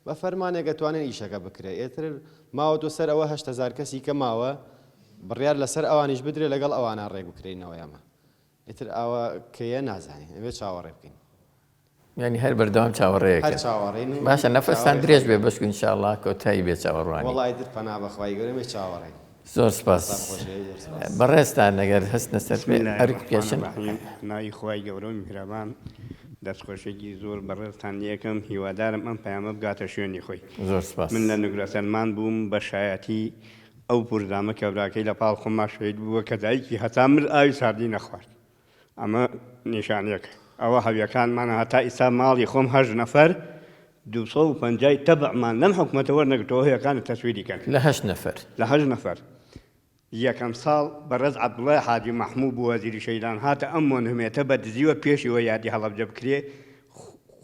بە فەرمانێک دەتوانێت ئیشەکە بکرێ ئێتر ماوە تۆ سەر ئەوە 8,000 کەسی کە ماوە بڕیار لەسەر ئەوانیش بدرێت لەگەڵ ئەوانە ڕێک بکرێنەوە ئەمە ئێتر ئەوە کەیە نازانێت ئەوێ چاوەڕێ بکەین ینی هەر بەردەوام چاوەڕێیەکە باشە نەفەستان درێژ بێ بەشک ئینشاءڵڵا کۆتایی بێ چاوەڕوانی وەڵای در پەنا بەخوای گەورەمێ چاوەڕێین زۆر سپاس بەڕێستان نەگەر هەستنە سەر بێ ئەرک پێشن ناوی خوای گەورە و میهرەبان دەستخۆشێکی زۆر بەڕێزتان یەکەم هیوادارم ئەم پەیامە بگاتە شوێنی خۆی زۆر سپاس من لە نوگرە سەلمان بووم بە شایەتی ئەو پوردامە کەوراکەی لە پاڵ خۆمما شوێت بووە کە دایکی هەتا مر ئاوی ساردی نەخوارد ئەمە نیشانەکە ئەوە هەویەکانمانە هەتا ئیسا ماڵی خۆم 8 نەفەر 250 تەبعمان لەم حکوومەتەوە نەگرتەوە هەیەکانە تەسویریکەن لە 8 نەفەر لە 8 نەفەر یەکەم ساڵ بەڕێز عەبدوڵای حاجی مەحموود بوو وەزیری شەیدان هاتە ئەم مۆنهمێتە بە دزیوە پێشیەوە یادی هەڵەبجە بکرێ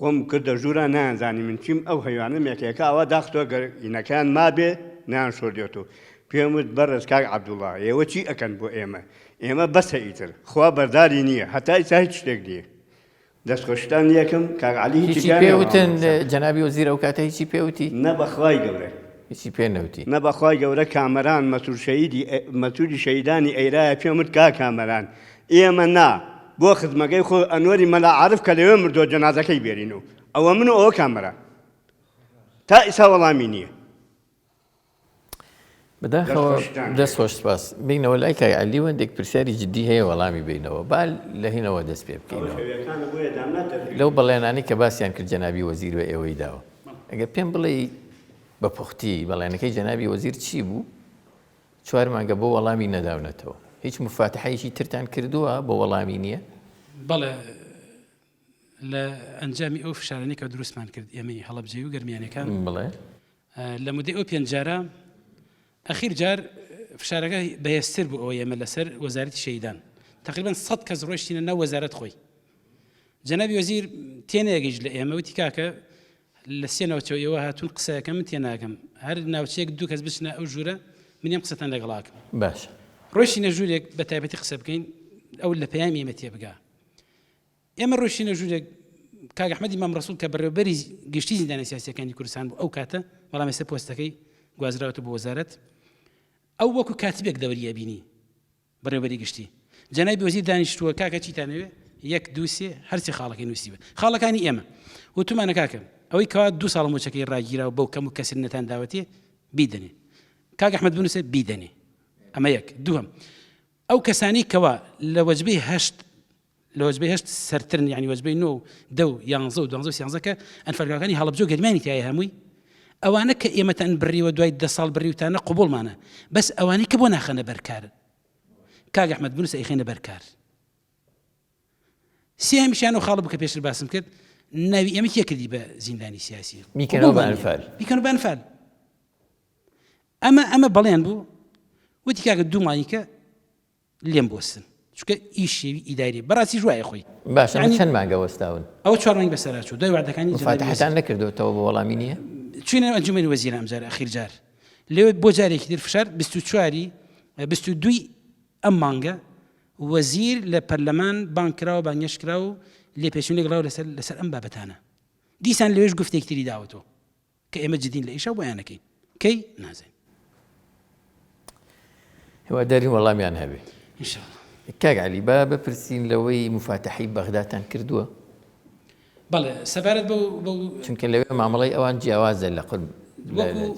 خۆم کردە ژوورە نایانزانی من چیم ئەو هەیوانە مێکەکە ئەوە داختۆ گەرینەکان مابێ نیان شۆردێتەوە پێم وت بەڕێز کاک عەبدوڵا ئێوە چی ئەکەن بۆ ئێمە بەسە ئیتر خوا بەرداری نییە هەتا ئیسا هیچ شتێک دیە دەستخۆشتان یەکەم کاک عەلی هیچی پێوتن جەنابی وەزیر ئەو کاتە هیچی پێوتی نە بەخوای گەورە هیچی پێ نەوتی نە بەخوای گەورە کامەران مەسوولی شەیدانی ئەیرایە پێم وت کا کامەران ئێمە نا بۆ خزمەکەی خۆ ئەنوەری مەلا عارف کە لەوێ مردۆ جەنازەکەی بێرینەوە ئەوە من و ئەوە کامەران تا ئیسا وەڵامی نییە بەداخەوە دەست خۆش سپاس بینەوە لای کای عەلی وەندێک پرسیاری جددی هەیە وەڵامی بینەوە با لە هینەوە دەست پێ بکەینەوە لەو بەڵێنانی کە باسییان کرد جەنابی وەزیر بە ئێوەی داوە ئەگەر پێم بڵێ بە پوختی بەڵێنەکەی جەنابی وەزیر چی بوو 4 مانگە بۆ وەڵامی نەداونەتەوە هیچ مفاتحەیەکی ترتان کردووە بۆ وەڵامی نییە بەڵێ لە ئەنجامی ئەو فشارانەی کە دروستمان کرد ئێمەی هەڵەبجێ و گەرمیانەکان بڵێ لە مودەی ئەو 5 جارە ئەخیر جار فشارەکە بەهێزتر بوو ئەوە ئێمە لەسەر وەزارەتی شەیدان تقریبا 100 کەس ڕۆیشتینە ناو وەزارەت خۆی جەنابی وەزیر تێنەیەگەیش لە ئێمە وتی کاکە لە سێ ناوچەوە ئێوە هاتوون قسەکەم من تێناکەم هەر ناوچەیەک 2 کەس بچنە ئەو ژوورە منیام قسەتان لەگەڵاکەم باش ڕۆیشتینە ژوورێک بە تایبەتی قسە بکەین ئەو لە پەیامی ئێمە تێبگا ئێمە ڕۆیشتینە ژوورێک کاک ئەحمەدی مام ڕەسوول کە بەڕێوەبەری گشتی زیندانە سیاسیەکانی کوردستان بوو ئەو کاتە بەڵام ئێستا پۆستەکەی گوازراوەتە بۆ وەزارەت ئەو وەکو کاتبێک دەوریە بینی بەڕێوەبەری گشتی جەنابی وەزیر دانیشتووە کاکە چیتانەوێ 1 2 3 هەرچی خاڵەکەی نووسیوە خاڵەکانی ئێمە وتمانە کاکە ئەوەی کەوا 2 ساڵ موچەکەی ڕاگیراوە بەو کەم و کەسر نەتان داوەتێ بیدەنێ کاک ئەحمەد بنووسێ بیدەنێ ئەمە 1 دووەم ئەو کەسانی کەوا لە وەجبەی 8 لە وەجبەی هەشت سەرترن یعنی وەجبەی 9 10 11 و 12 و 13 کە ئەنفەرەکانی هەڵەبجە و گەرمانی تایە هەمووی ئەوانە کە ئێمەتان بڕیوە دوای 10 ساڵ بڕیوتانە قوبوڵمانە بەس ئەوانەی کە بۆ ناخەنە بەرکار کاک ئەحمەد بنووسە ئەیخێنە بەرکار سێهەمیشیان و خاڵە بکە پێشتر باسم کرد ناوی ئێمە کێ کردی بە زیندانی سیاسی میکەنەوە بە ئەنفال بیکەنەوە بە ئەنفال ئەمە بەڵێن بوو وتی کاکە دوو مانگە لێم بۆستن چونکە ئیشێوی ئیداری بەڕاستی ژوایە خۆی باش ئەمە چەند مانگە وەستاون ئەوە 4 مانگ بەسەرا چوو دوای واردەکانی فاتحتان نەکردوتەوە بە وەڵامی نییە چوینە ئەنجومەنی وەزیرە ئەمجار ئەخیر جار لێوێ بۆ جارێکی تر فشار 22 ئەم مانگە وەزیر لە پەرلەمان بانگ کراوە بانگێش کراوە و لێ پێشون لێگڵاو لەسەر ئەم بابەتانە دیسان لەوێش گفتێک تری داوەتەوە کە ئێمە جدین لە ئیشە بۆیانەکەین کەی نازانین هیواداری وەڵامیان هەبێ ئینشاءڵڵا کاک عەلی با بپرسین لەوەی مفاتەحی بەغداتان کردووە بەڵێ سەبارەت بەو چونکە لەوێ مامەڵەی ئەوان جیاوازە لە قورب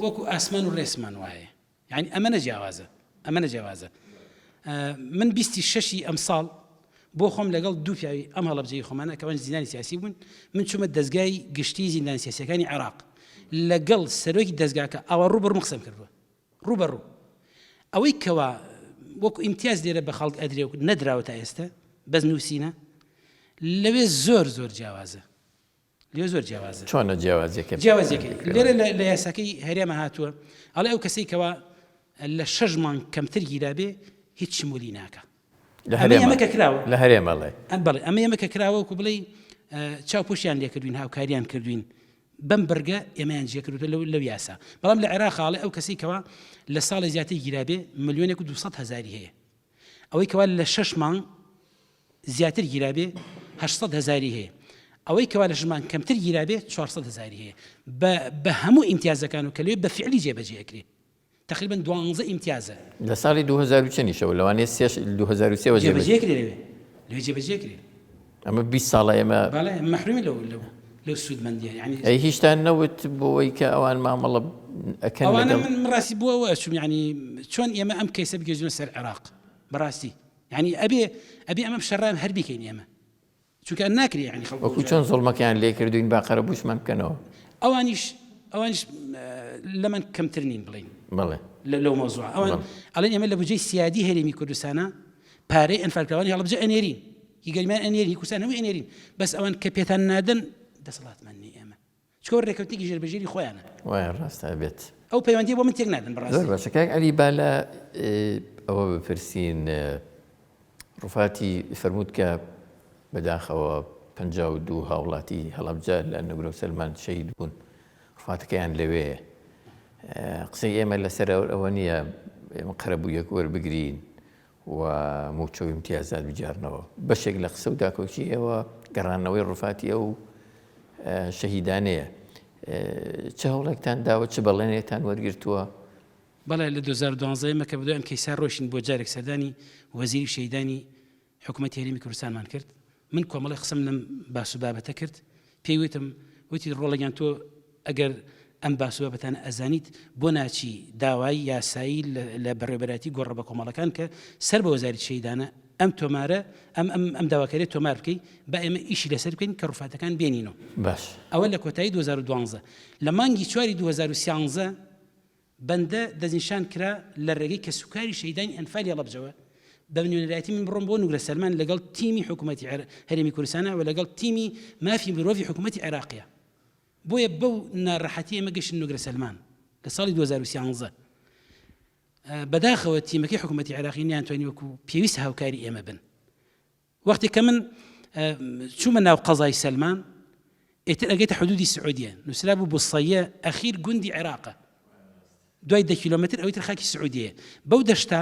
وەکو ئاسمان و ڕێسمان وایە یعنی ئەمە نەجیاوازە من 26 ئەم ساڵ بۆ خۆم لەگەڵ دوو پیاوی ئەم هەڵەبجەی خۆمانە کەوان زیندانی سیاسی بوون من چوومە دەستگای گشتی زیندانی سیاسیەکانی عێراق لەگەڵ سەرۆکی دەستگاکە ئەوە ڕوبەڕوو قسەم کردووە ڕوبەڕوو ئەوەی کەوا وەکو ئیمتیاز لێرە بە خەڵک ئەدرێ و نەدراوە تا ئێستا بەس نووسینە لەوێ زۆر جیاوازە لێ زۆر جیاوازە چۆنە جیاوازیەکە لێرە لە یاساکەی هەرێمە هاتووە ئەڵێ ئەو کەسەی کەوا لە 6 مانگ کەمتر گیرابێ هیچ شمولی ناکە ئەمە کە کراوە لە هەرێمەڵێ بەڵێ ئەمە کە کراوە وەکو بڵێ چاوپۆشیان لێ کردوین هاوکاریان کردوین بەم بەرگە ئێمەیان جێ کردوتە لەو یاسا بەڵام لە عێراق ئاڵێ ئەو کەسەی کەوا لە ساڵی زیاتر گیرابێ 1,200,000 هەیە ئەوەی کەوا لە 6 مانگ زیاتر گیرابێ 800,000 هەیە ئەوەی کەوا لە 6 مانگ کەمتر گیرابێ 400,000 هەیە بە هەموو ئیمتیازەکان و کە لێ بە فعلی جێبەجێکرێ تقریبا 12 ئیمتیازە لە ساڵی 2000 لەوانەیە 2003 جێبەجێکرێ ئەمە 20 ساڵە ئێمە بەڵێ مەحرومی لەو سوودمەندیە یعنی ئەی هیچتان نەوت بۆەوەی کە ئەوان مامەڵە ئەکەن ئەوانە من ڕاستی بووەوە ئەچوم ینی چۆن ئێمە ئەم کەیسە بگەژنە سەر عێراق بەڕاستی ینی ئەبێ ئەمە بشەڕام هەر بیکەین ئێمە چونکە ناکرێ ینی خەڵک وەکو چۆن زوڵمەکەیان لێ کردوین باقەرە بوشمان بکەنەوە ئەوانیش لەمان کەمتر نین بڵین بەڵێ لەو مۆزوع ئەوان ئەڵێن ئێمە لە بجێی سیادی هەرێمی کوردستانە پارەی ئەنفالکراوانی هەڵەبجە ئەنێرین هیگەرمیان ئەنێرین کوردستانەوەی ئەنێرین بەس ئەوان کە پێتان نادەن دەسەڵاتمان نی ئێمە چکۆ ڕێکەوتێکی ژێربەژێری خۆیانە وایە ڕاستە بێت ئەو پەیوەندی بۆ من تێک نادەن بەڕاستی زۆر باشە کاک عەلی با لە ئەوە بپرسین ڕوفاتی فەرمووت کە بەداخەوە 52 هاوڵاتی هەڵەبجە لە نەگرۆ سەلمان شەهید بوون ڕوفاتەکەیان لەوێ قسەی ئێمە لەسەر ئەوە نییە ئێمە قەرەبوویەک وەربگرین و موچۆ امتیازات بجارنەوە بەشێک لە قسە و داکۆچی ئێوە گەڕانەوەی ڕوفاتی ئەو شەهیدانەیە چه هەوڵێکتان داوە چ بەڵێنێتان وەرگرتووە بەڵێ لە 2012 مەکە بەدوای ئەم کەیسا ڕۆشین بۆ جارێک سەردانی وەزیری شەهیدانی حکوومەتی هەرێمی کوردستانمان کرد من کۆمەڵی قسەم لەم باس و بابەتە کرد پێی وتم وتی ڕۆڵەگیان تۆ ئەگەر ئەم باس و بابەتانە ئەزانیت بۆ ناچی داوای یاسایی لە بەڕێوەبەراتی گۆڕە بە کۆمەڵەکان کە سەر بە وەزاری شەهیدانە ئەم تۆمارە ئەم داواکاریە تۆمار بکەی با ئێمە ئیشی لەسەر بکەین کە ڕوفاتەکان بێنینەوە باش ئەوە لە کۆتایی 2012 لە مانگی 4 2013 بەندە دەستنیشان کرا لە ڕێگەی کە سوکاری شەهیدانی ئەنفالی هەڵەبجەوە بە نوێنەرایەتی من بڕۆم بۆ نوگرە سەلمان لەگەڵ تیمی حکوومەتی هەرێمی کوردستانە و لەگەڵ تیمی مافی مرۆڤی حکوومەتی عێراقیە بۆیە بەو ناڕەحەتی ئێمە گەشتن نوگرە سەلمان لە ساڵی 2013 بەداخەوە تیمەکەی حکوومەتی عێراقی نیانتوانی وەکو پێویست هاوکاری ئێمە بن وەختی کە من چوومە ناو قەزای سەلمان ئێتر ئەگەیتە حدودی سعودیە نووسرا بوو بوسەیە ئەخیر گوندی عێراقە دوای 10 کیلۆمەتر ئەوەی تر خاکی سعودیە بەو دەشتا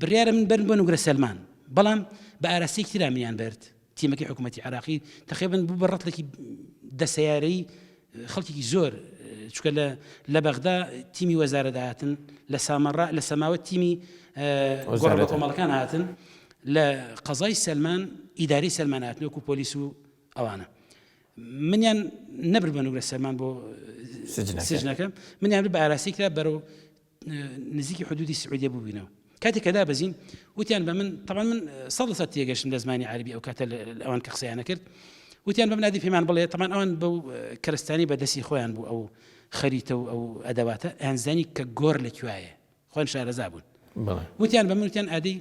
بڕیارە من بەرن بۆ نوگرە سەلمان بەڵام بە ئاراسەیەکی ترا منیان برد تیمەکەی حکوومەتی عێراقی تقریباً بوو بە ڕەتڵێکی دەسەیارەی خەڵکێکی زۆر چونکە لە بەغدا تیمی وەزارەدا هاتن لە سامەڕا لە سەماوە تیمی گۆڕە بە کۆمەڵەکان هاتن لە قەزای سەلمان ئیدارەی سەلمان هاتن وەکو پۆلیس و ئەوانە منیان نەبر بە نوگرە سەلمان بۆ سجنەکە منیان بە ئاراسەیەکرا بەرەو نزیکی حدودی سعودیە ببووینەوە کاتێک کە دابەزین وتیان بە من طبعا من 100% تێگەشتم لە زمانی عربی ئەو کاتە ئەوان کە قسەیانە کرد وتیان بە منادی پێمان بڵێ طبعا ئەوان بەو کەرستانی بەدەستی خۆیان بوو ئەو خەریتە و ئەو ئەدەواتە ئەنزانی کە گۆڕ لەکوایە خۆیان شارەزا بوون وتیان بە من وتیان ئادەی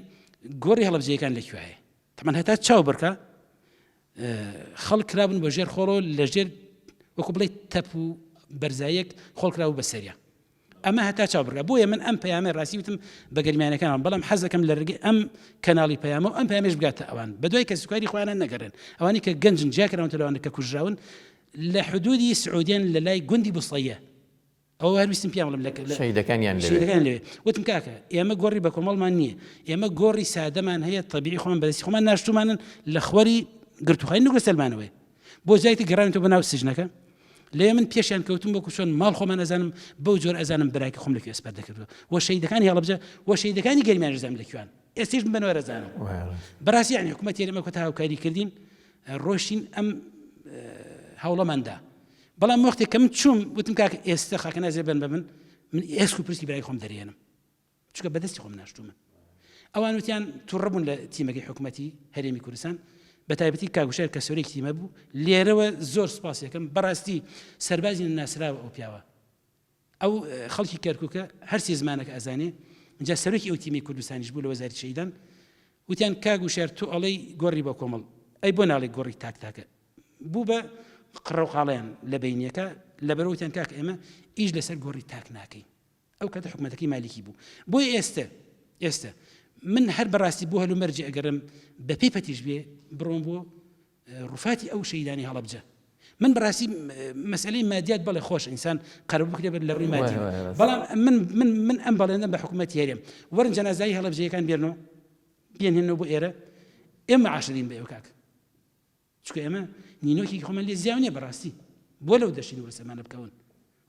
گۆڕی هەڵەبجەیەکان لەکوایە طبعا هەتا چاو بڕکە خەڵک کرابن بە ژێر خۆڵۆ لە ژێر وەکو بڵێ تەپ و بەرزایەک خۆڵ کراوە بەسەریە ئەمە هەتا چاو بڕکە بۆیە من ئەم پەیامە ڕاستی وتم بە گەرمیانەکانم بەڵام حەز دەکەم لە ڕێگەی ئەم کەناڵی پەیامە و ئەم پەیامەش بگاتە ئەوان بەدوای کە سوکاری خۆیانە نەگەڕن ئەوانی کە گەنجن جیاکراون تەلەوانە کە کوژراون لە حدودی سعودیان لە لای گوندی بوسڵیە ئەو هەرویستم پیان بڵم لە شەیدەکان لەوێ وتم کاکە ئێمە گۆڕی بە کۆمەڵمان نییە ئێمە گۆڕی سادەمان هەیە تەبیعی خۆمان بەدەستی خۆمان ناشتومانن لە خوەری گرتوخانی نوگە سەلمانەوەی بۆ جایتی گەڕانێتەوە بەناو سجنەکە لێ من پێشیان کەوتم بۆ کوشۆن ماڵ خۆمان ئەزانم بەو جۆر ئەزانم برایکە خۆم لەکوێ ئەسپەر دەکردەوە وە شەیدەکانی هەڵەبجە وە شەیدەکانی گەرمیان ژەم لەکوێن ئێستش من بنەوە ئەزانم بەڕاستی یعنی حکوومەت ئێمە کۆتا هاوکاری کردین ڕۆشتین ئەم هەوڵەماندا بەڵام وەختێک کە من چووم وتم کاکە ئێستا خاکە نازێ بن بە من ئێسک و پرسی برای خۆم دەرێنم چونکە بەدەستی خۆم ناشتومە ئەوان وتیان تووڕەبوون لە تیمەکەی حکوومەتی هەرێمی کوردستان بە تایبەتی کاگوشار کە سەرۆکی تیمە بوو لێرەوە زۆر سوپاس یەکەم بەڕاستی سەربازی ناسراوە ئەو پیاوە ئەو خەڵکی کەرکووکە هەرسی زمانەکە ئەزانێ اینجا سەرۆکی ئەو تیمی کوردستانیش بوو لە وەزارەتی شەیدان وتیان کاگوشار تۆ ئەڵەی گۆڕی بە کۆمەڵ ئەی بۆ ناڵێ گۆڕی تاکتاکە بوو بە قڕەوقاڵیان لە بینیەکە لەبەرەوەتیان کاکە ئێمە ئیش لەسەر گۆڕی تاک ناکەین ئەو کاتە حکوومەتەکەی مالیکی بوو بۆیە ئێستا من هەر بەڕاستی بۆ هەلو مەرجێ ئەگەرم بە پێی پەتیش بێ بڕۆم بۆ ڕوفاتی ئەو شەیدانی هەڵەبجە من بەڕاستی مەسئلەی مادیات بەڵێ خۆش ئینسان قەرەبوو بکرێ لە ڕووی مادی بەڵام من ئەم بەڵێنە بە حکوومەتی هەرێم وەرن جەنازایی هەڵەبجەیەکان بێنەوە بێنهێنەوە بۆ ئێرە ئێمە عاشرین بە ئێوە کاکە چونکە ئێمە نینۆکی خۆمان لێ زیاو نییە بەڕاستی بۆ لەو دەشین وەرسەمانە بکەون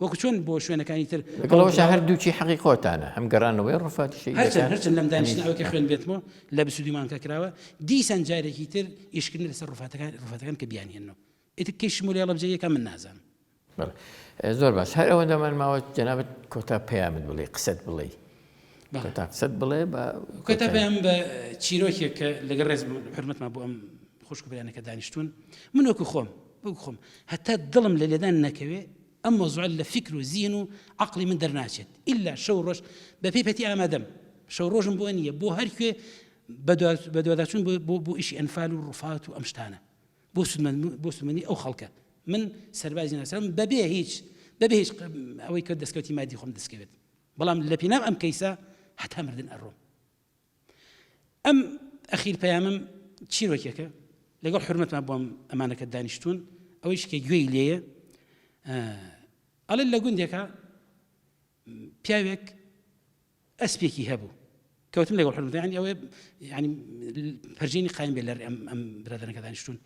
وەکو چۆن بۆ شوێنەکانی تر لەگەڵەوەش هەردووچی حەقی خۆتانە هەم گەڕانەوەی ڕوفاتی شەیدەکان هەرچەند لەم دانیشتنەوەکە خوێن بێتمەوە لە بسوودیمان کە کراوە دیسان جارێکی تر ئیشکردن لەسەر ڕوفاتەکان کە بیانهێنەوە ئیتر کەی شمولی هەڵەبجەیەکە من نازانم زۆر باش هەر ئەوەندەمان ماوە جەنابەت کۆتا پەیامت بڵێ قسەت بڵێ کۆتا قسەت بڵێ کۆتا پەیام بە چیرۆکێک کە لەگەڵ ڕێز حرمەتمان بۆ ئەم خوشک بەیانەکە دانیشتون من وەکو خۆم هەتا دڵم لە لێدان نەکەوێ ئەم مۆزوع لە فکر و زین و عقلی من دەرناچێت ئیلا شەو ڕۆژ بە پێی پەتی ئامادەم شەو ڕۆژم بۆ نییە بۆ هەرکوێ بە دوواداچوون بۆ ئیشی ئەنفال و ڕوفات و ئەم شتانە بۆ سومەنی ئەو خەڵکە من سەربازی ناسرم بەبێ هیچ ئەوەی کە دەستکەوتی مادی خۆم دەستکەوێت بەڵام لە پێناو ئەم کەیسا هەتا مردن ئەڕۆم ئەم ئەخیر پەیامم چیرۆکێکە لەگەڵ حرمەتمان بۆم ئەمانەکە دانیشتون ئەوەیش کە گوێی لێیە ئەڵێ لە گوندێکە پیاوێک ئەسپێکی هەبوو کەوتم لەگەڵ حرمەت ینی ئەوێ ینی پەرژێنی قایم بێ لە ئەم برادەرەکە دانیشتون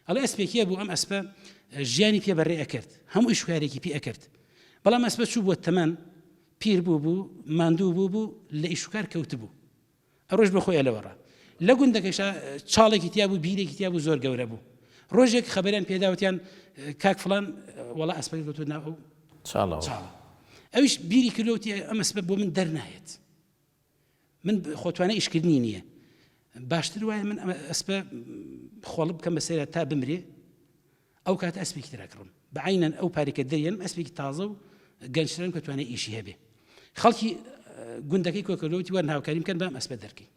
ئەڵێ ئەسپێکی هەبوو ئەم ئەسپە ژیانی پێ بەڕێ ئەکرد هەموو ئیشوارێکی پێ ئەکرد بەڵام ئەسپە چوو بۆ تەمان پیر بوو ماندوو بوو لە ئیشوکار کەوت بوو ئەڕۆژ بە خۆی لەوەڕا لە گوندەکەشە چاڵێکی تیا بوو بیرێکی تیا بوو زۆر گەورە بوو ڕۆژێک خەبەریان پێداوتیان کاک فڵان وەڵا ئەسپەکە کەوتووە ناو ئەو چاڵە ئەویش بیری کردوتی ئەم ئەسپە بۆ من دەرنایەت من خۆتوانە ئیشکردنی نییە باشتر وایە من ئەسپە خۆڵ بکەم بەسەرە تا بمرێ ئەو کاتە ئەسپێکی تراکڕم بەعینەن ئەو پارێکە دەریێن ئەسپێکی تازە و گەنجترن کە توانێت ئیشی هەبێ خەڵکی گوندەکەی کۆکردەوەتی وەرن هاوکاریم کەن بام ئەسپە دەرکەین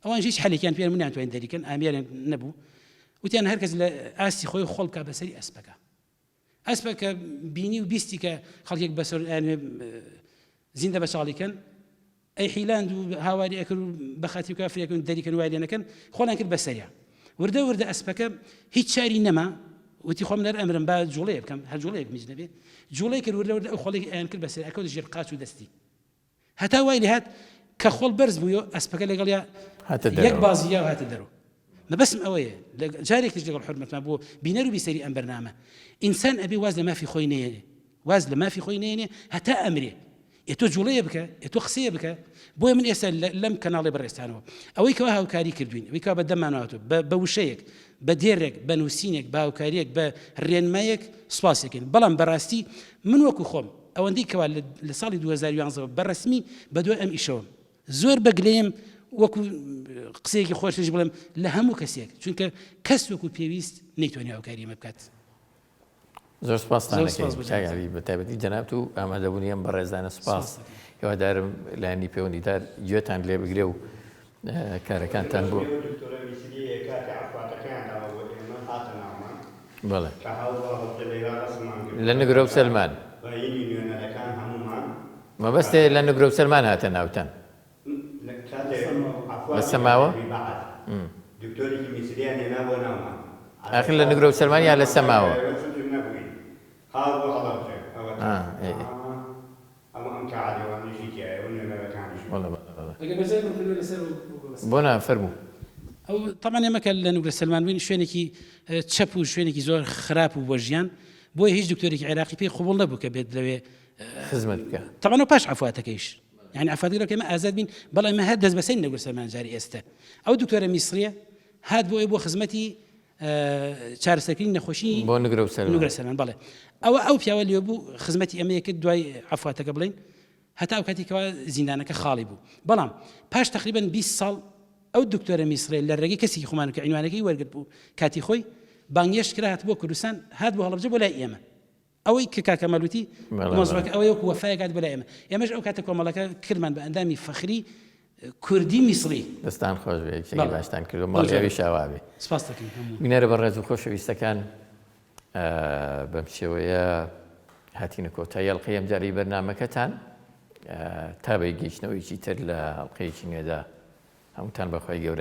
ئەوان هیچ حەلێکیان پێیان منیان توانین دەریکەن ئامیاریان نەبوو وتیان هەرکەس لە ئاستی خۆی خۆڵکە بەسەری ئەسپەکە ئەسپەکە بینی و بیستی کە خەڵکێک بەسەر زیندە بە چاڵیکەن ئەی حیلاند و هاواری ئەکرد و بەخاتی و کافرێکن دەریکەن وای لێنەکەن خۆیان کرد بەسەریە وردە ئەسپەکە هیچ چاری نەما وتی خۆم لەر ئەمرم با جوڵەیە بکەم هەر جوڵەیەک میز نەبێ جوڵەی کرد وردە ئەو خۆڵێکی ئەیان کرد بەسەر ئەکەوت ژێر قاچ و دەستی هەتا وای لێ هات کە خۆڵ بەرز بوویەوە ئەسپەکە لەگەڵیا یەک بازیە و هاتە دەرەوە مەبەسم ئەوەیە جارێکش لەگەڵ حرمەتمان بۆ بینەر و بیسەری ئەم بەرنامە ئینسان ئەبێ واز لە مافی خۆی نێنێ واز لە مافی خۆی نێنێ هەتا ئەمرێ ئێتۆ جوڵەیە بکە ئێتۆ قسەیە بکە بۆیە من ئێستا لەم کەناڵی بەڕێستانەوە ئەوەی کەوا هاوکاری کردوین ئەوەی کەوا بە دەمانەوەتەوە بە وشەیەک بە دێرێک بە نووسینێک بە هاوکاریەک بە ڕێنمایەک سوپاسێکن بەڵام بەڕاستی من وەکو خۆم ئەوەندەی کەوا لە ساڵی 2011 بەڕسمی بە دوای ئەم ئیشەوە زۆر بەگلێم وەکو قسەیەکی خۆشش بڵێم لە هەموو کەسێک چونکە کەس وەکو پێویست نەیتوانێت ئەو کاریمە بکات. زۆر سپاسدانەکەی بە تایبەتی جەنابەت و ئامادەبوونیان بە ڕێزانە سپاس هیوادارم لایەنی پەیوەندیدار گوێتان لێ بگرێ و کارەکانتان بۆ بەڵێ لە نگرە و سەلمان مەبەستێ لە نگرە و سەلمان هاتە ناوتان بە سەماوە دکتۆرێکی میسریان هێنا بۆ ناومان ئاخر لە نگرە و سەلمان یا لە سەماوە بۆ نافەرموو ئەو تەمان ئێمەکە لە نوگرە سەلمان بووین شوێنێکی چەپ و شوێنێکی زۆر خراپ و بۆ ژیان بۆیە هیچ دکتۆرێکی عێراقی پێی قبوڵ نەبوو کە بێت لەوێ خزمەت بکە تەمانەوە پاش عفواتەکەیش یعنی عفواتەکە ئێمە ئازاد بین بەڵام ئێمە هەر دەست بەسەری نەگرە سەلمان جاری ئێستا ئەو دکتۆرە میسریە هات بۆ خزمەتی چارەسەرکردنی نەخۆشی بۆ نگرە و سەلمان بەڵێ ئەو پیاوە لێ بوو خزمەتی ئەمەیە کرد دوای عفواتەکە بڵین هەتا ئەو کاتێکەوە زیندانەکە خاڵی بوو بەڵام پاش تقریبا 20 ساڵ ئەو دکتۆرە میسرێ لە ڕێگەی کەسێکی خۆمانکە عنوانەکەی وەرگرت بوو کاتی خۆی بانگێشت کرا هات بۆ کوردستان هات بۆ هەڵەبجە بۆ لای ئێمە ئەوەی کە کاکەمەلوتی مۆزوعەکە ئەوەیە وەکو وەفایەک هات بۆ لای ئێمە ئێمەش ئەو کاتە کۆمەڵەکە کردمان بە ئەندامی فەخری کوردی میسری دەستان خۆش بێ شەی باشتان کردو ماڵیاوی شاوابێ سپاس دەکەین بینەرە بەڕێز و خۆشەویستەکان بەم شێوەیە هاتینە کۆتایی هەڵقەی ئەم جارەی بەرنامەکەتان تا بە گەیشتنەوەیکی تر لە هەڵقەیەکی نوێدا هەمووتان بەخوای گەورە